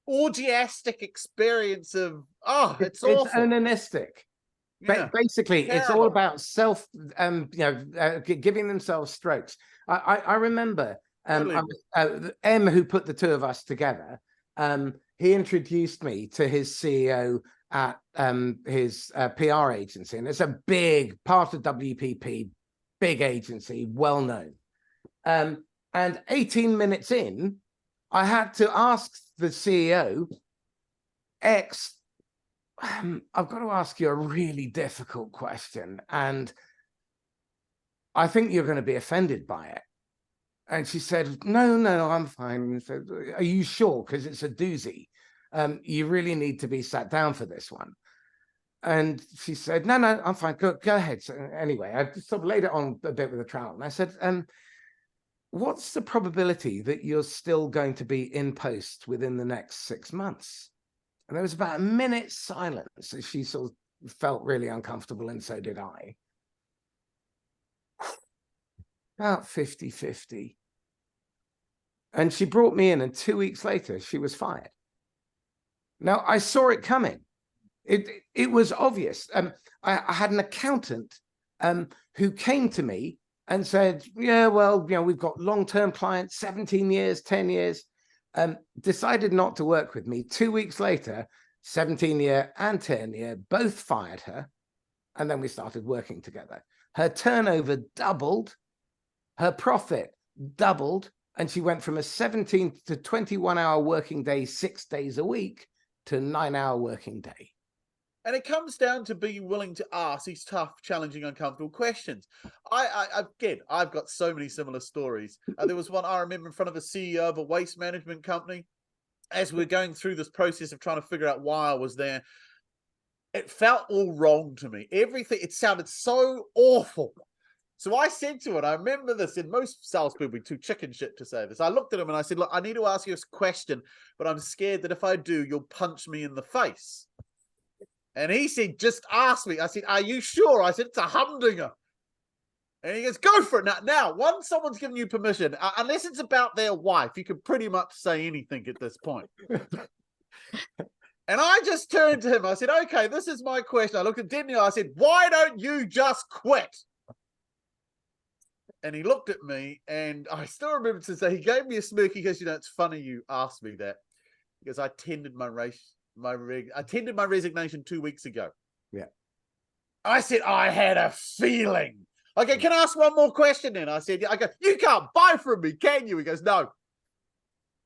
orgiastic experience of. Oh, it's awful. It's onanistic. Yeah. Basically, Terrible. it's all about self, giving themselves strokes. I remember M, who put the two of us together. He introduced me to his CEO at his PR agency, and it's a big part of WPP, big agency, well known. And 18 minutes in, I had to ask the CEO, X, I've got to ask you a really difficult question, and I think you're going to be offended by it. And she said, no, I'm fine. And said, are you sure? Because it's a doozy. You really need to be sat down for this one. And she said, no, I'm fine. Go ahead. So anyway, I sort of laid it on a bit with a trowel. And I said, what's the probability that you're still going to be in post within the next 6 months? And there was about a minute's silence as she sort of felt really uncomfortable, and so did I. About 50-50. And she brought me in, and 2 weeks later, she was fired. Now, I saw it coming. It was obvious. I had an accountant who came to me and said, yeah, well, we've got long-term clients, 17 years, 10 years, decided not to work with me. 2 weeks later, 17-year and 10-year, both fired her. And then we started working together. Her turnover doubled, her profit doubled, and she went from a 17 to 21-hour working day, 6 days a week, to a 9-hour working day. And it comes down to being willing to ask these tough, challenging, uncomfortable questions. I've got so many similar stories. There was one I remember in front of a CEO of a waste management company. As we're going through this process of trying to figure out why I was there, it felt all wrong to me. Everything, it sounded so awful. So I said to it, I remember this, and most salespeople be too chicken shit to say this. I looked at him and I said, look, I need to ask you a question, but I'm scared that if I do, you'll punch me in the face. And he said, just ask me. I said, are you sure? I said, it's a humdinger. And he goes, go for it. Now, once someone's given you permission, unless it's about their wife, you can pretty much say anything at this point. And I just turned to him. I said, okay, this is my question. I looked at Dennehy. I said, why don't you just quit? And he looked at me, and I still remember to say, he gave me a smirk. He goes, it's funny you asked me that, because I tendered my resignation 2 weeks ago. Yeah. I said, I had a feeling. Okay, can I ask one more question then? I said, you can't buy from me, can you? He goes, no.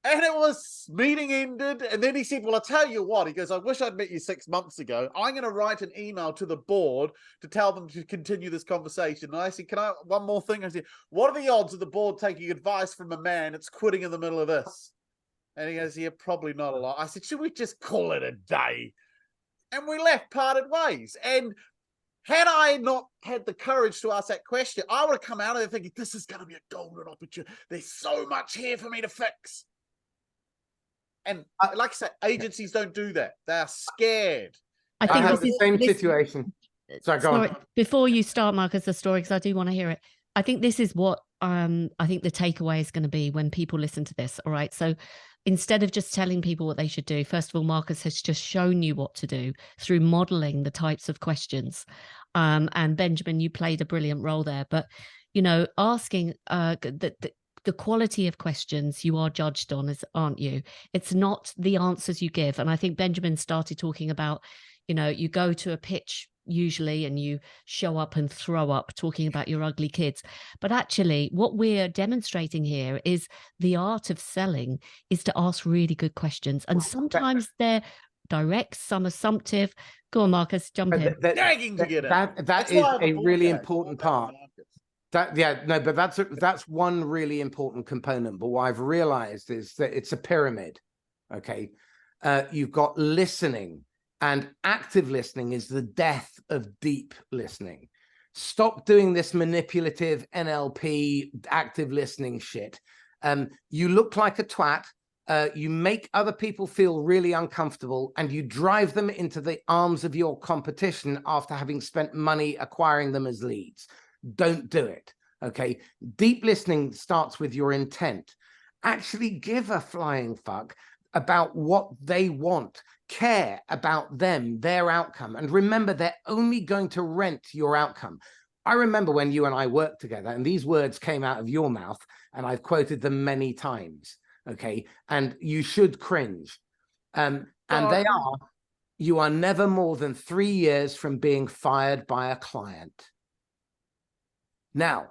And it was, meeting ended. And then he said, well, I'll tell you what. He goes, I wish I'd met you 6 months ago. I'm going to write an email to the board to tell them to continue this conversation. And I said, one more thing? I said, what are the odds of the board taking advice from a man that's quitting in the middle of this? And he goes, yeah, probably not a lot. I said, should we just call it a day? And we left, parted ways. And had I not had the courage to ask that question, I would have come out of there thinking, this is going to be a golden opportunity. There's so much here for me to fix. And like I said, agencies don't do that. They're scared. I think had the same situation. Sorry, go on. Before you start, Marcus, the story, because I do want to hear it. I think this is what I think the takeaway is going to be when people listen to this. All right. So instead of just telling people what they should do, first of all, Marcus has just shown you what to do through modeling the types of questions. And Benjamin, you played a brilliant role there. But, you know, asking the quality of questions you are judged on, aren't you? It's not the answers you give. And I think Benjamin started talking about, you know, you go to a pitch usually and you show up and throw up talking about your ugly kids. But actually, what we're demonstrating here is the art of selling is to ask really good questions. And sometimes they're direct, some assumptive. Go on, Marcus, jump in. Nagging to get in. That is a really important part. But that's one really important component. But what I've realized is that it's a pyramid. Okay, you've got listening, and active listening is the death of deep listening. Stop doing this manipulative NLP active listening shit. You look like a twat. You make other people feel really uncomfortable, and you drive them into the arms of your competition after having spent money acquiring them as leads. Don't do it. Okay. Deep listening starts with your intent. Actually give a flying fuck about what they want. Care about them, their outcome. And remember, they're only going to rent your outcome. I remember when you and I worked together and these words came out of your mouth, and I've quoted them many times. Okay. And you should cringe. And they are, you are never more than 3 years from being fired by a client. Now,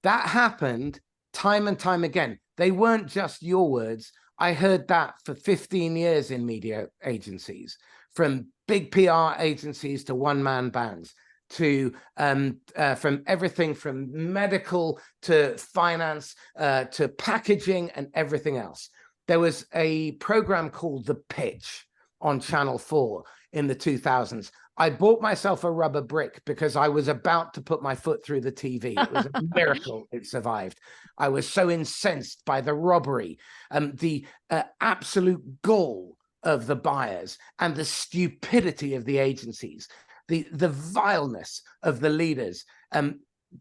that happened time and time again. They weren't just your words. I heard that for 15 years in media agencies, from big PR agencies to one-man bands, to from everything from medical to finance to packaging and everything else. There was a program called The Pitch on Channel 4 in the 2000s. I bought myself a rubber brick because I was about to put my foot through the TV. It was a miracle it survived. I was so incensed by the robbery, the absolute gall of the buyers, and the stupidity of the agencies, the vileness of the leaders,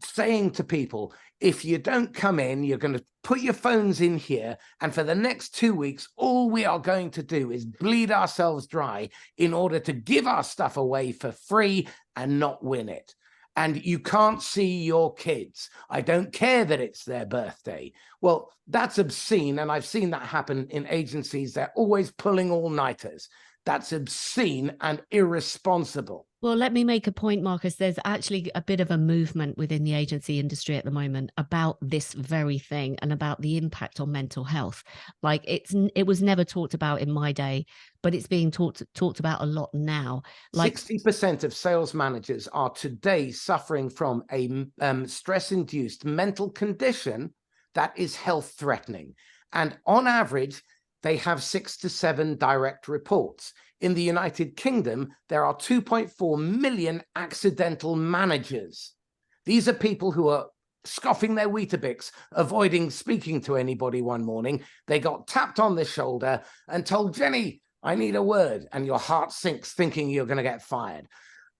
saying to people, if you don't come in, you're going to put your phones in here, and for the next 2 weeks, all we are going to do is bleed ourselves dry in order to give our stuff away for free and not win it. And you can't see your kids. I don't care that it's their birthday. Well, that's obscene, and I've seen that happen in agencies. They're always pulling all-nighters. That's obscene and irresponsible. Well, let me make a point, Marcus. There's actually a bit of a movement within the agency industry at the moment about this very thing and about the impact on mental health. Like it was never talked about in my day, but it's being talked about a lot now. Like 60% of sales managers are today suffering from a stress-induced mental condition that is health-threatening. And on average, they have 6 to 7 direct reports. In the United Kingdom, there are 2.4 million accidental managers. These are people who are scoffing their Weetabix, avoiding speaking to anybody one morning. They got tapped on the shoulder and told, Jenny, I need a word. And your heart sinks thinking you're going to get fired.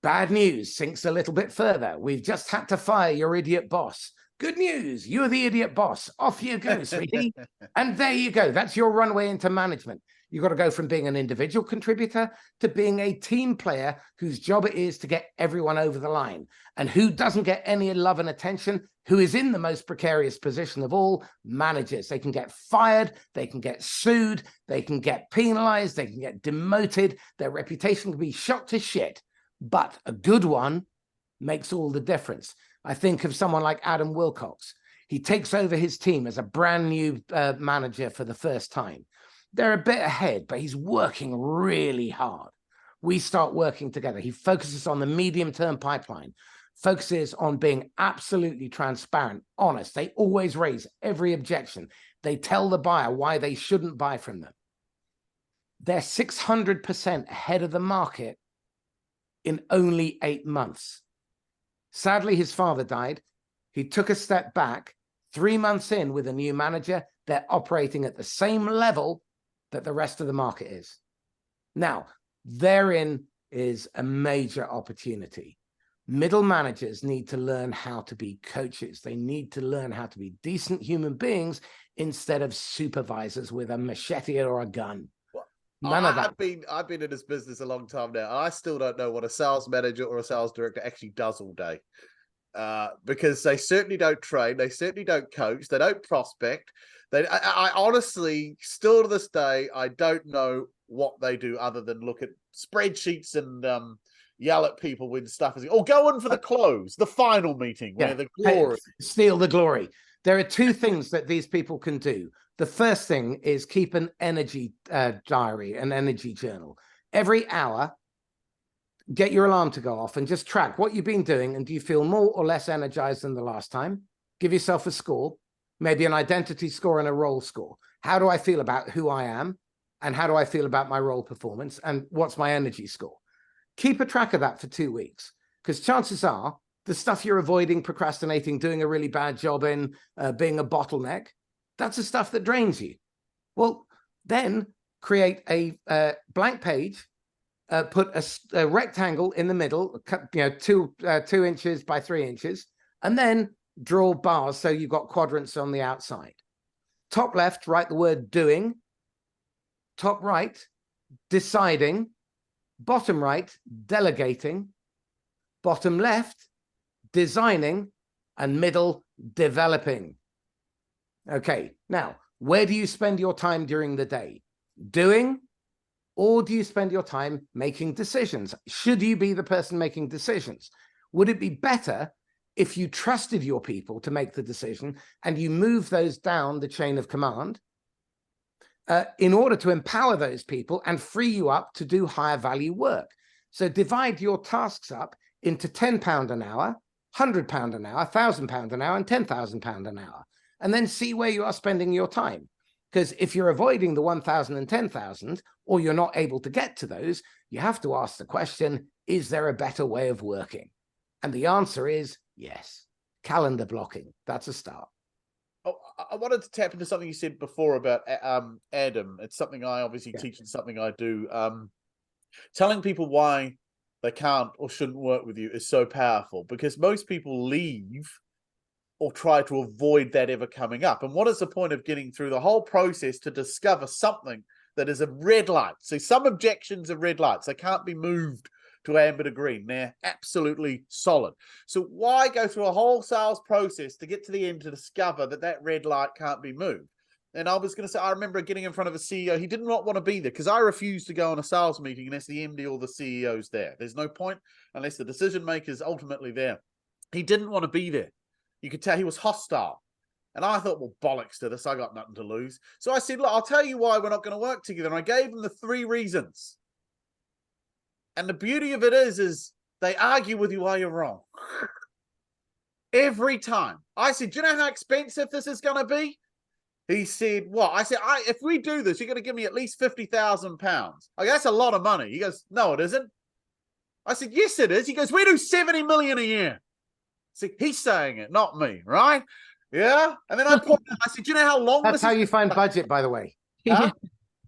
Bad news sinks a little bit further. We've just had to fire your idiot boss. Good news, you're the idiot boss. Off you go, sweetie. And there you go. That's your runway into management. You've got to go from being an individual contributor to being a team player whose job it is to get everyone over the line. And who doesn't get any love and attention, who is in the most precarious position of all, managers. They can get fired, they can get sued, they can get penalized, they can get demoted. Their reputation can be shot to shit. But a good one makes all the difference. I think of someone like Adam Wilcox. He takes over his team as a brand new manager for the first time. They're a bit ahead, but he's working really hard. We start working together. He focuses on the medium-term pipeline, focuses on being absolutely transparent, honest. They always raise every objection. They tell the buyer why they shouldn't buy from them. They're 600% ahead of the market in only 8 months. Sadly, his father died. He took a step back. 3 months in with a new manager, they're operating at the same level that the rest of the market is. Now, therein is a major opportunity. Middle managers need to learn how to be coaches. They need to learn how to be decent human beings instead of supervisors with a machete or a gun. None of that. I've been in this business a long time now. I still don't know what a sales manager or a sales director actually does all day. Because they certainly don't train, they certainly don't coach, they don't prospect. I honestly, still to this day, I don't know what they do other than look at spreadsheets and yell at people when stuff is, or go in for the close, the final meeting where the glory. Steal the glory. There are two things that these people can do. The first thing is keep an energy diary, an energy journal. Every hour, get your alarm to go off and just track what you've been doing. And do you feel more or less energized than the last time? Give yourself a score, maybe an identity score and a role score. How do I feel about who I am? And how do I feel about my role performance? And what's my energy score? Keep a track of that for 2 weeks, because chances are the stuff you're avoiding, procrastinating, doing a really bad job in, being a bottleneck, that's the stuff that drains you. Well, then create a blank page, put a rectangle in the middle, 2 inches by 3 inches, and then draw bars so you've got quadrants on the outside. Top left, write the word doing. Top right, deciding. Bottom right, delegating. Bottom left, designing. And middle, developing. Okay, now, where do you spend your time during the day? Doing? Or do you spend your time making decisions? Should you be the person making decisions? Would it be better if you trusted your people to make the decision and you move those down the chain of command in order to empower those people and free you up to do higher value work? So divide your tasks up into £10 an hour, £100 an hour, £1,000 an hour, and £10,000 an hour, and then see where you are spending your time. Because if you're avoiding the 1,000 and 10,000, or you're not able to get to those, you have to ask the question, is there a better way of working? And the answer is yes. Calendar blocking, that's a start. Oh, I wanted to tap into something you said before about Adam. It's something I obviously teach and something I do. Telling people why they can't or shouldn't work with you is so powerful, because most people leave or try to avoid that ever coming up. And what is the point of getting through the whole process to discover something that is a red light? So some objections are red lights. They can't be moved to amber to green. They're absolutely solid. So why go through a whole sales process to get to the end to discover that that red light can't be moved? And I was going to say, I remember getting in front of a CEO. He did not want to be there because I refused to go on a sales meeting unless the MD or the CEO's there. There's no point unless the decision maker is ultimately there. He didn't want to be there. You could tell he was hostile. And I thought, well, bollocks to this. I got nothing to lose. So I said, look, I'll tell you why we're not going to work together. And I gave him the 3 reasons. And the beauty of it is they argue with you while you're wrong. Every time. I said, do you know how expensive this is going to be? He said, what? I said, if we do this, you're going to give me at least £50,000. I go, that's a lot of money. He goes, no, it isn't. I said, yes, it is. He goes, we do 70 million a year. See, he's saying it, not me, right? Yeah. And then I said, do you know how long That's how you find budget, by the way. Huh?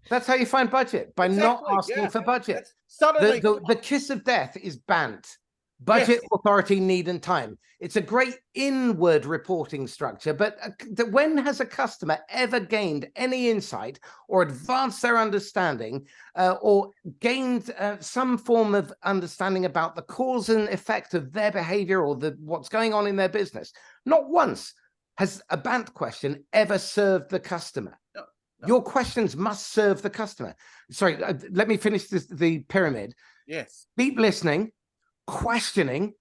That's how you find budget, by not asking for budget. Suddenly, the kiss of death is BANT. Budget, authority, need, and time. It's a great inward reporting structure, but when has a customer ever gained any insight or advanced their understanding or gained some form of understanding about the cause and effect of their behavior or what's going on in their business? Not once has a BANT question ever served the customer. No. Your questions must serve the customer. Sorry, let me finish the pyramid. Yes. Deep listening, questioning,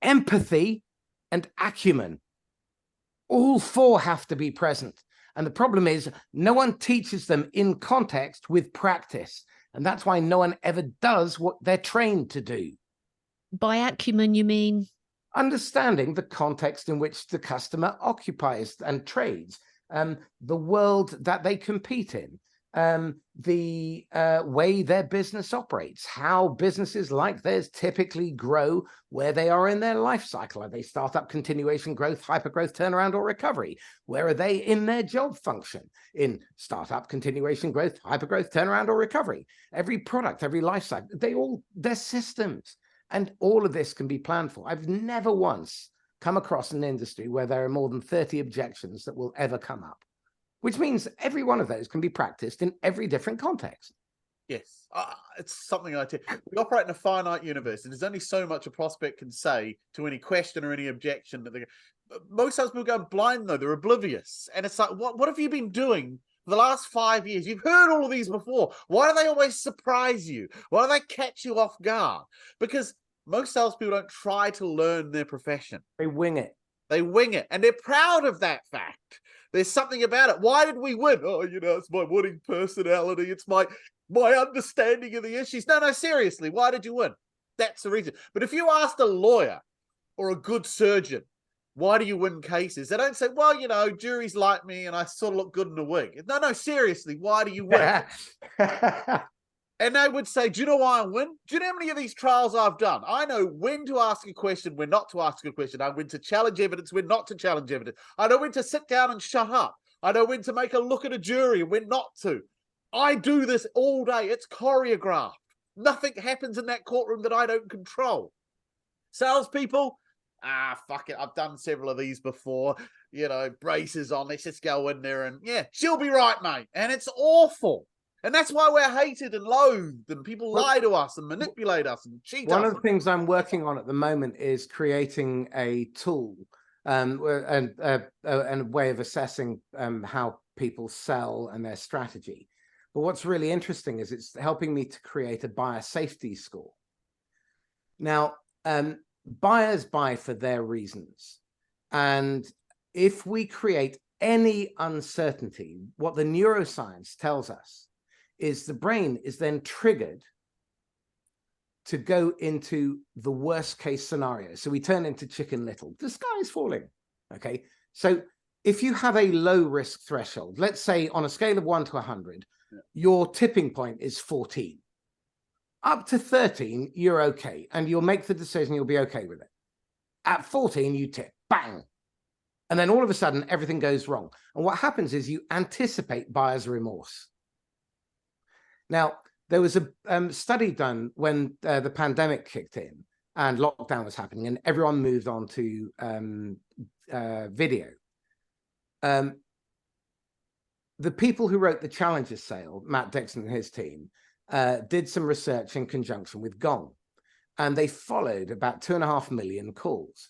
empathy, and acumen. All 4 have to be present. And the problem is no one teaches them in context with practice. And that's why no one ever does what they're trained to do. By acumen, you mean? Understanding the context in which the customer occupies and trades, the world that they compete in, the way their business operates, how businesses like theirs typically grow, where they are in their life cycle. Are they startup, continuation, growth, hypergrowth, turnaround, or recovery? Where are they in their job function? In startup, continuation, growth, hypergrowth, turnaround, or recovery? Every product, every life cycle, they're systems. And all of this can be planned for. I've never once come across an industry where there are more than 30 objections that will ever come up, which means every one of those can be practiced in every different context. Yes, it's something I tell. We operate in a finite universe, and there's only so much a prospect can say to any question or any objection that they. Most times people go blind, though. They're oblivious. And it's like, what have you been doing for the last 5 years? You've heard all of these before. Why do they always surprise you? Why do they catch you off guard? Because most salespeople don't try to learn their profession. They wing it. They wing it. And they're proud of that fact. There's something about it. Why did we win? Oh, it's my winning personality. It's my understanding of the issues. No, seriously. Why did you win? That's the reason. But if you asked a lawyer or a good surgeon, why do you win cases? They don't say, well, juries like me and I sort of look good in a wig. No, seriously. Why do you win? And they would say, do you know why I win? Do you know how many of these trials I've done? I know when to ask a question, when not to ask a question. I know when to challenge evidence, when not to challenge evidence. I know when to sit down and shut up. I know when to make a look at a jury and when not to. I do this all day. It's choreographed. Nothing happens in that courtroom that I don't control. Salespeople, fuck it. I've done several of these before. Braces on. Let's just go in there and, yeah, she'll be right, mate. And it's awful. And that's why we're hated and loathed, and people lie to us and manipulate us and cheat us. One of the things I'm working on at the moment is creating a tool and a way of assessing how people sell and their strategy. But what's really interesting is it's helping me to create a buyer safety score. Now, buyers buy for their reasons. And if we create any uncertainty, what the neuroscience tells us is the brain is then triggered to go into the worst case scenario. So we turn into Chicken Little. The sky is falling. Okay. So if you have a low risk threshold, let's say on a scale of 1 to 100, your tipping point is 14. Up to 13, you're okay. And you'll make the decision, you'll be okay with it. At 14, you tip, bang. And then all of a sudden, everything goes wrong. And what happens is you anticipate buyer's remorse. Now, there was a study done when the pandemic kicked in and lockdown was happening and everyone moved on to video. The people who wrote the Challenger sale, Matt Dixon and his team, did some research in conjunction with Gong. And they followed about 2.5 million calls.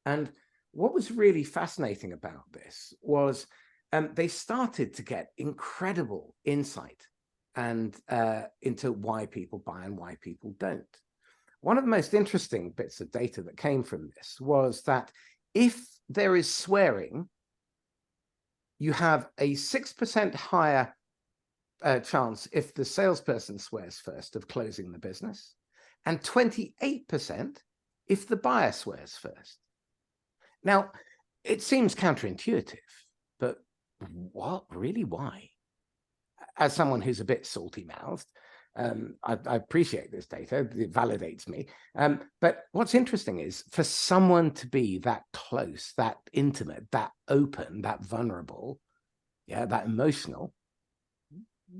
And what was really fascinating about this was they started to get incredible insight and into why people buy and why people don't. One of the most interesting bits of data that came from this was that if there is swearing, you have a 6% higher chance if the salesperson swears first of closing the business, and 28% if the buyer swears first. Now, it seems counterintuitive, but what? Really, why? As someone who's a bit salty-mouthed, I appreciate this data. It validates me. But what's interesting is for someone to be that close, that intimate, that open, that vulnerable, yeah, that emotional,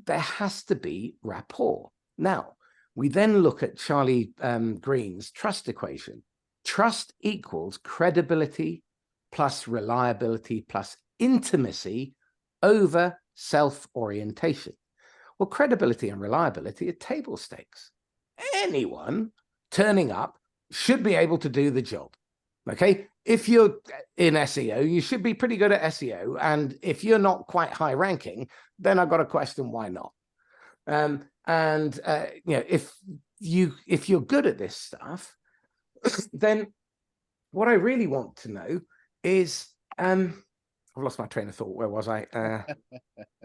there has to be rapport. Now, we then look at Charlie Green's trust equation. Trust equals credibility plus reliability plus intimacy over self-orientation. Well, credibility and reliability are table stakes. Anyone turning up should be able to do the job. Okay, if you're in SEO, you should be pretty good at SEO. And if you're not quite high ranking, then I've got a question, why not? If you're good at this stuff, then what I really want to know is, I've lost my train of thought. Where was I?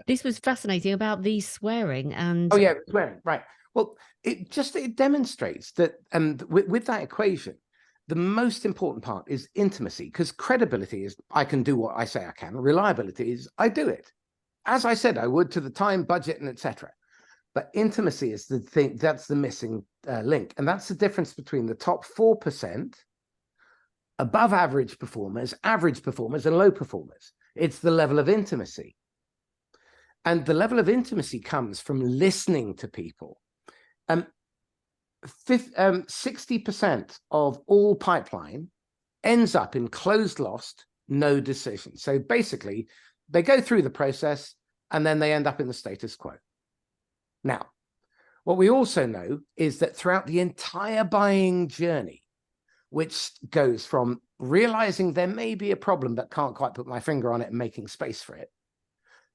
This was fascinating about the swearing and. Oh yeah, swearing. Right. Well, it demonstrates that with that equation, the most important part is intimacy, because credibility is I can do what I say I can. Reliability is I do it, as I said I would, to the time, budget, and etc. But intimacy is the thing that's the missing link, and that's the difference between the top 4%, above average performers, and low performers. It's the level of intimacy. And the level of intimacy comes from listening to people. 60% of all pipeline ends up in closed lost, no decision. So basically, they go through the process and then they end up in the status quo. Now, what we also know is that throughout the entire buying journey, which goes from realizing there may be a problem but can't quite put my finger on it and making space for it,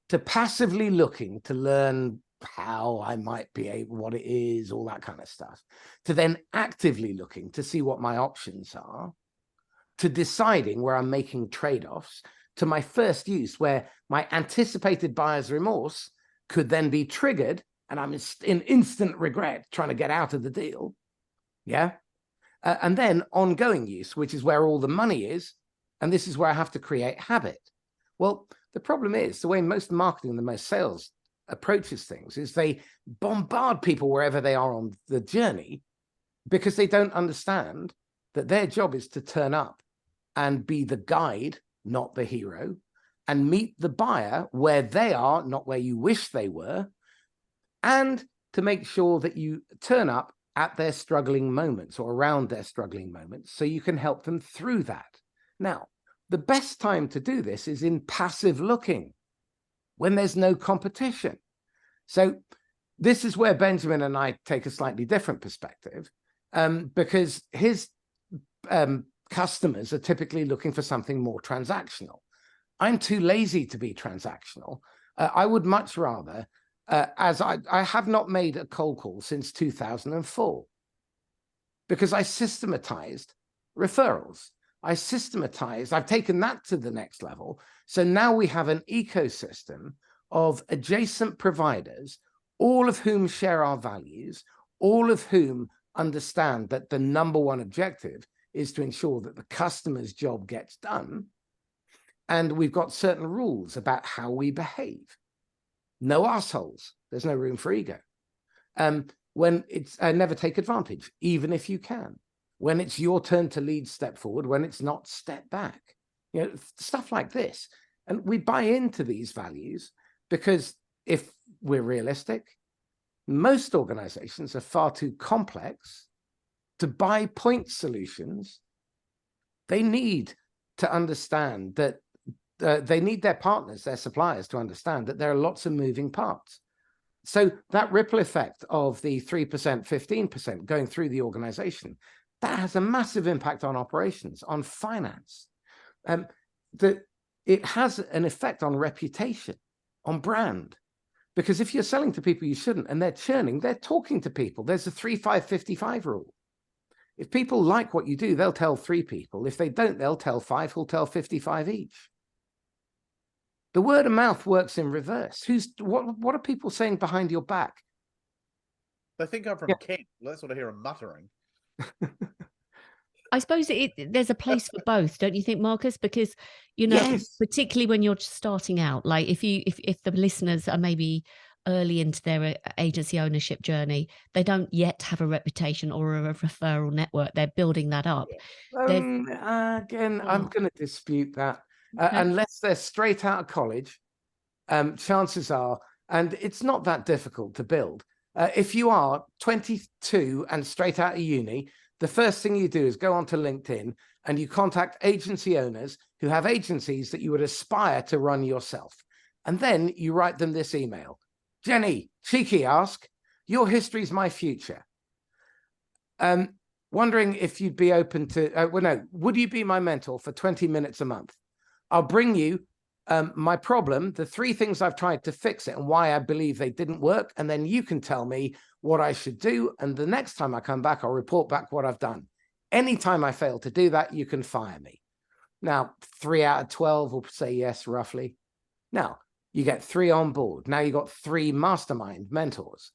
to passively looking to learn how I might be able, what it is, all that kind of stuff, to then actively looking to see what my options are, to deciding where I'm making trade-offs, to my first use where my anticipated buyer's remorse could then be triggered and I'm in instant regret trying to get out of the deal. Yeah. And then ongoing use, which is where all the money is. And this is where I have to create habit. Well, the problem is the way most marketing, the most sales approaches things is they bombard people wherever they are on the journey because they don't understand that their job is to turn up and be the guide, not the hero, and meet the buyer where they are, not where you wish they were, and to make sure that you turn up at their struggling moments or around their struggling moments so you can help them through that. Now, the best time to do this is in passive looking, when there's no competition. So this is where Benjamin and I take a slightly different perspective, because his customers are typically looking for something more transactional. I'm too lazy to be transactional. I would much rather, as I have not made a cold call since 2004, because I systematized referrals. I've taken that to the next level. So now we have an ecosystem of adjacent providers, all of whom share our values, all of whom understand that the number one objective is to ensure that the customer's job gets done. And we've got certain rules about how we behave. No assholes. There's no room for ego. When it's never take advantage, even if you can. When it's your turn to lead, step forward. When it's not, step back. You know, stuff like this. And we buy into these values because if we're realistic, most organizations are far too complex to buy point solutions. They need to understand that they need their partners, their suppliers, to understand that there are lots of moving parts. So that ripple effect of the 3%, 15% going through the organization, that has a massive impact on operations, on finance. It has an effect on reputation, on brand. Because if you're selling to people you shouldn't and they're churning, they're talking to people. There's a 3-5-55 rule. If people like what you do, they'll tell 3 people. If they don't, they'll tell 5 who'll tell 55 each. The word of mouth works in reverse. What are people saying behind your back? They think I'm from Kent. That's what I hear them muttering. I suppose there's a place for both, don't you think, Marcus? Because, you know, Yes. particularly when you're starting out, like if the listeners are maybe early into their agency ownership journey, they don't yet have a reputation or a referral network. They're building that up. Again, I'm going to dispute that. Okay. Unless they're straight out of college, chances are, and it's not that difficult to build. If you are 22 and straight out of uni, the first thing you do is go onto LinkedIn and you contact agency owners who have agencies that you would aspire to run yourself. And then you write them this email. Jenny, cheeky ask, your history's my future. Wondering if you'd be open to, would you be my mentor for 20 minutes a month? I'll bring you my problem, the 3 things I've tried to fix it and why I believe they didn't work. And then you can tell me what I should do. And the next time I come back, I'll report back what I've done. Anytime I fail to do that, you can fire me. Now, 3 out of 12 will say yes, roughly. Now, you get 3 on board. Now you got 3 mastermind mentors.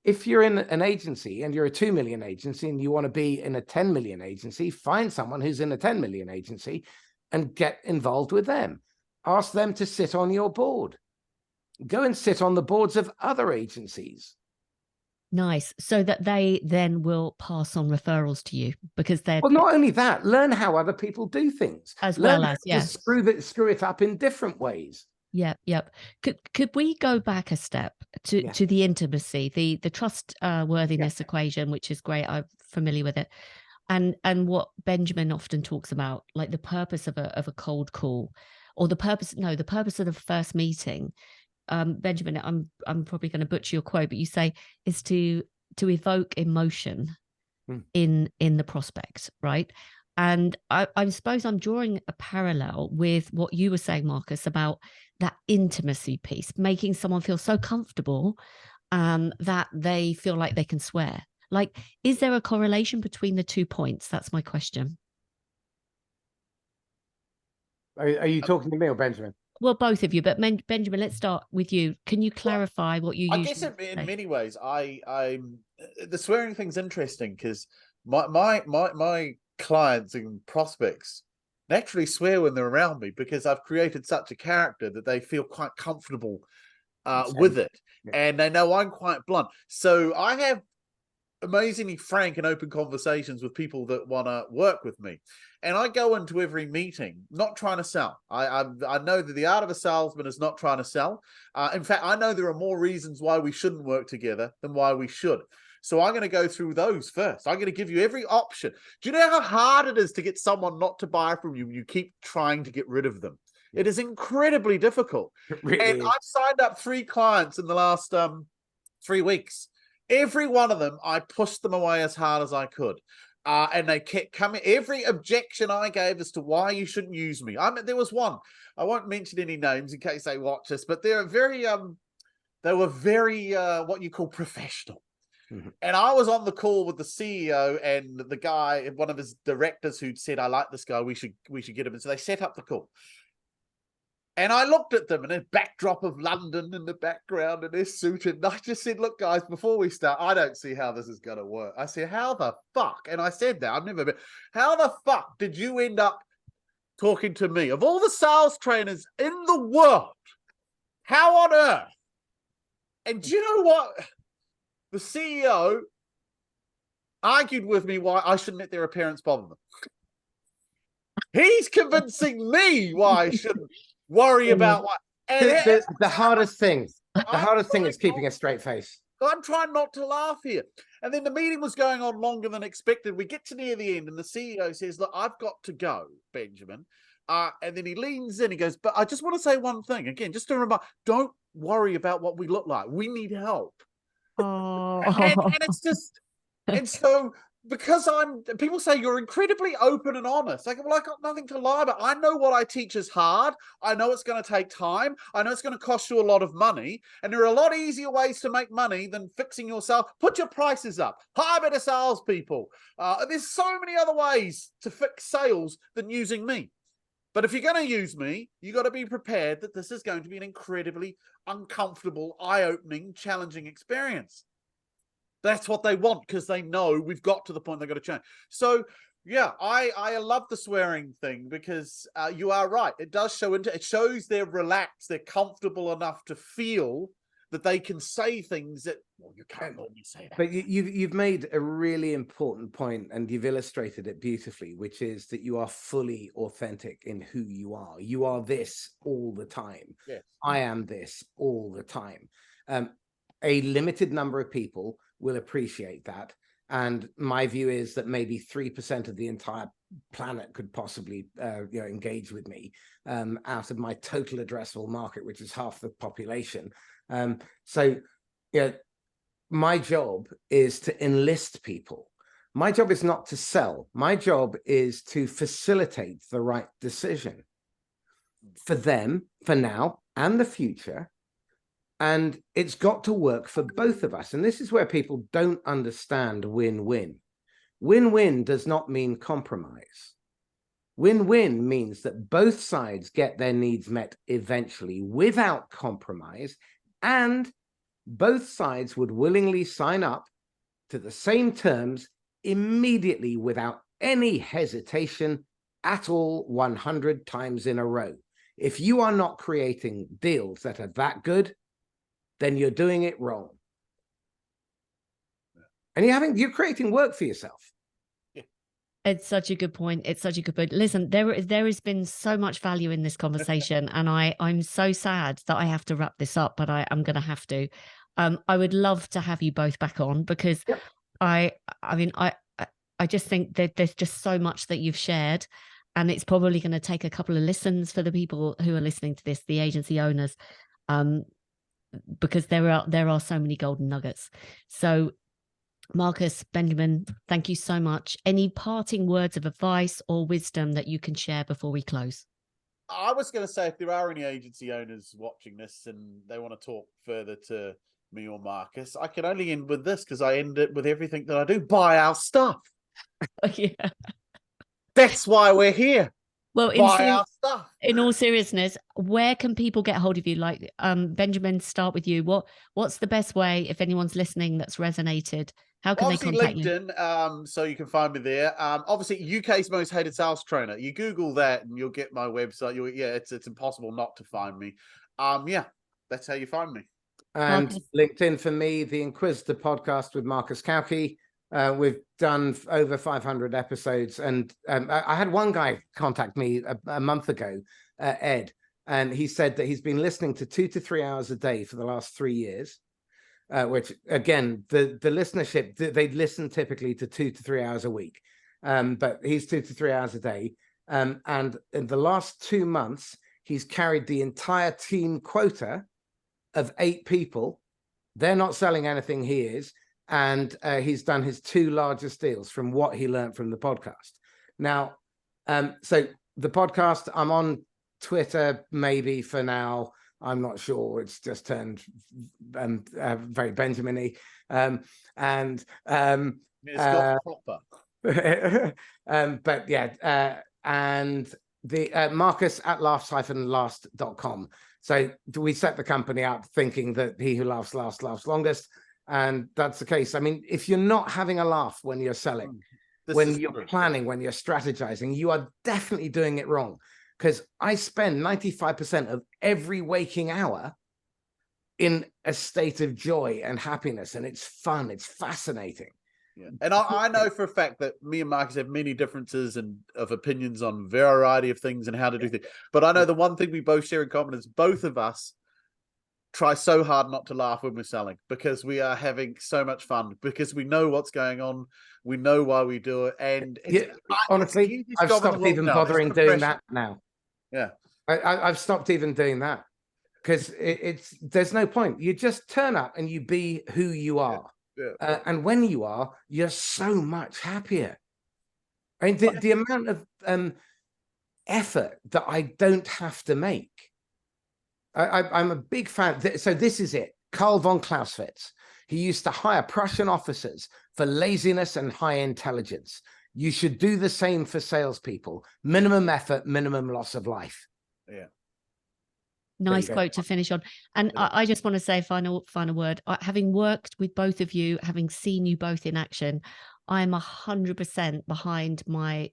If you're in an agency and you're a 2 million agency and you want to be in a 10 million agency, find someone who's in a 10 million agency and get involved with them. Ask them to sit on your board. Go and sit on the boards of other agencies. Nice. So that they then will pass on referrals to you because they're... Well, not only that, learn how other people do things. As learn well as, how to screw it up in different ways. Yep, yep. Could we go back a step to Yeah. the intimacy, the trust worthiness equation, which is great. I'm familiar with it. And what Benjamin often talks about, like the purpose of a cold call, or the purpose of the first meeting. Benjamin, I'm probably going to butcher your quote, but you say is to evoke emotion in the prospect, right? And I suppose I'm drawing a parallel with what you were saying, Marcus, about that intimacy piece, making someone feel so comfortable that they feel like they can swear. Like, is there a correlation between the 2 points? That's my question. Are you talking to me or Benjamin? Well, both of you, but Benjamin, let's start with you. Can you clarify what you I usually guess in say? many ways, I'm the swearing thing's interesting because my clients and prospects naturally swear when they're around me because I've created such a character that they feel quite comfortable with it, and they know I'm quite blunt. So I have amazingly frank and open conversations with people that want to work with me, and I go into every meeting not trying to sell. I know that the art of a salesman is not trying to sell. In fact, I know there are more reasons why we shouldn't work together than why we should. So I'm going to go through those first. I'm going to give you every option. Do you know how hard it is to get someone not to buy from you? You keep trying to get rid of them. It is incredibly difficult. Really And is. I've signed up 3 clients in the last 3 weeks. Every one of them, I pushed them away as hard as I could. And they kept coming. Every objection I gave as to why you shouldn't use me. There was one. I won't mention any names in case they watch this, but they're very what you call professional. And I was on the call with the CEO and the guy, one of his directors, who'd said, "I like this guy. We should get him." And so they set up the call. And I looked at them and a backdrop of London in the background and they're suited. And I just said, "Look, guys, before we start, I don't see how this is going to work." I said, "How the fuck?" And I said that. I've never been. "How the fuck did you end up talking to me? Of all the sales trainers in the world, how on earth?" And do you know what? The CEO argued with me why I shouldn't let their appearance bother them. He's convincing me why I shouldn't worry about what. And The hardest thing is keeping a straight face. I'm trying not to laugh here. And then the meeting was going on longer than expected. We get to near the end and the CEO says, "Look, I've got to go, Benjamin." And then he leans in, he goes, "But I just want to say one thing. Again, just to remind, don't worry about what we look like. We need help." Oh, And it's just, and so because people say you're incredibly open and honest. Like, well, I got nothing to lie about. I know what I teach is hard. I know it's going to take time. I know it's going to cost you a lot of money. And there are a lot easier ways to make money than fixing yourself. Put your prices up. Hire better salespeople. There's so many other ways to fix sales than using me. But if you're going to use me, you got to be prepared that this is going to be an incredibly uncomfortable, eye-opening, challenging experience. That's what they want because they know we've got to the point they've got to change. So, yeah, I love the swearing thing because you are right. It does it shows they're relaxed, they're comfortable enough to feel that they can say things that, well, you can't normally say that. But you've made a really important point and you've illustrated it beautifully, which is that you are fully authentic in who you are. You are this all the time. Yes. I am this all the time. A limited number of people will appreciate that. And my view is that maybe 3% of the entire planet could possibly engage with me out of my total addressable market, which is half the population. So my job is to enlist people. My job is not to sell. My job is to facilitate the right decision for them, for now and the future. And it's got to work for both of us. And this is where people don't understand win-win. Win-win does not mean compromise. Win-win means that both sides get their needs met eventually without compromise, and both sides would willingly sign up to the same terms immediately without any hesitation at all 100 times in a row. If you are not creating deals that are that good, then you're doing it wrong. And you're creating work for yourself. Yeah. It's such a good point. It's such a good point. Listen, there has been so much value in this conversation, and I'm so sad that I have to wrap this up, but I'm going to have to. I would love to have you both back on, because Yep. I mean, I just think that there's just so much that you've shared, and it's probably going to take a couple of listens for the people who are listening to this, the agency owners, because there are so many golden nuggets. So, Marcus, Benjamin, thank you so much. Any parting words of advice or wisdom that you can share before we close? I was going to say, if there are any agency owners watching this and they want to talk further to me or Marcus, I can only end with this, because I end it with everything that I do: buy our stuff. Yeah. That's why we're here. Well, Buy our stuff. In all seriousness, where can people get hold of you? Like, Benjamin, start with you. What's the best way, if anyone's listening that's resonated? How can they contact LinkedIn, you? so you can find me there. Obviously, UK's most hated sales trainer. You Google that and you'll get my website. It's impossible not to find me. That's how you find me. And Marcus? LinkedIn for me, the Inquisitor podcast with Marcus Cauchi. We've done over 500 episodes, and I had one guy contact me a month ago, Ed, and he said that he's been listening to 2 to 3 hours a day for the last 3 years. Which, again, the listenership, they listen typically to 2 to 3 hours a week, but he's 2 to 3 hours a day. And in the last 2 months, he's carried the entire team quota of 8 people. They're not selling anything, he is. And he's done his 2 largest deals from what he learned from the podcast. Now, so the podcast, I'm on Twitter maybe for now. I'm not sure. It's just turned very Benjamin-y. It's got proper. But yeah, and the Marcus at laughs-last.com. So we set the company up thinking that he who laughs last laughs longest. And that's the case. I mean, if you're not having a laugh when you're selling, when you're planning, when you're strategizing, you are definitely doing it wrong. Because I spend 95% of every waking hour in a state of joy and happiness, and it's fun. It's fascinating. Yeah. And I know for a fact that me and Marcus have many differences and of opinions on a variety of things and how to do things. But I know the one thing we both share in common is both of us try so hard not to laugh when we're selling, because we are having so much fun, because we know what's going on, we know why we do it, and honestly, I've stopped even bothering doing that now. Yeah, I've stopped even doing that, because there's no point. You just turn up and you be who you are. Yeah. And when you are, you're so much happier. I mean, the amount of effort that I don't have to make. I'm a big fan. So this is it. Karl von Clausewitz. He used to hire Prussian officers for laziness and high intelligence. You should do the same for salespeople. Minimum effort, minimum loss of life. Yeah. Nice quote to finish on. And I just want to say final word. Having worked with both of you, having seen you both in action, I'm 100% behind my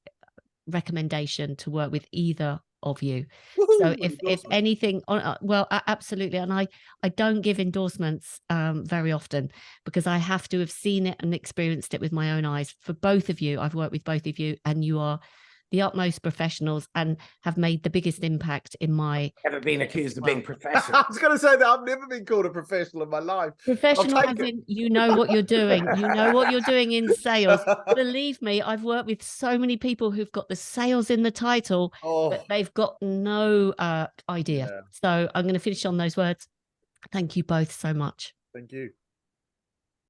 recommendation to work with either of you. So if anything, well, absolutely. And I don't give endorsements very often, because I have to have seen it and experienced it with my own eyes. For both of you, I've worked with both of you, and you are the utmost professionals and have made the biggest impact in my... Never been accused of being professional. I was going to say that I've never been called a professional in my life. Professional as in, you know what you're doing. You know what you're doing in sales. Believe me, I've worked with so many people who've got the sales in the title, but they've got no idea. Yeah. So I'm going to finish on those words. Thank you both so much. Thank you.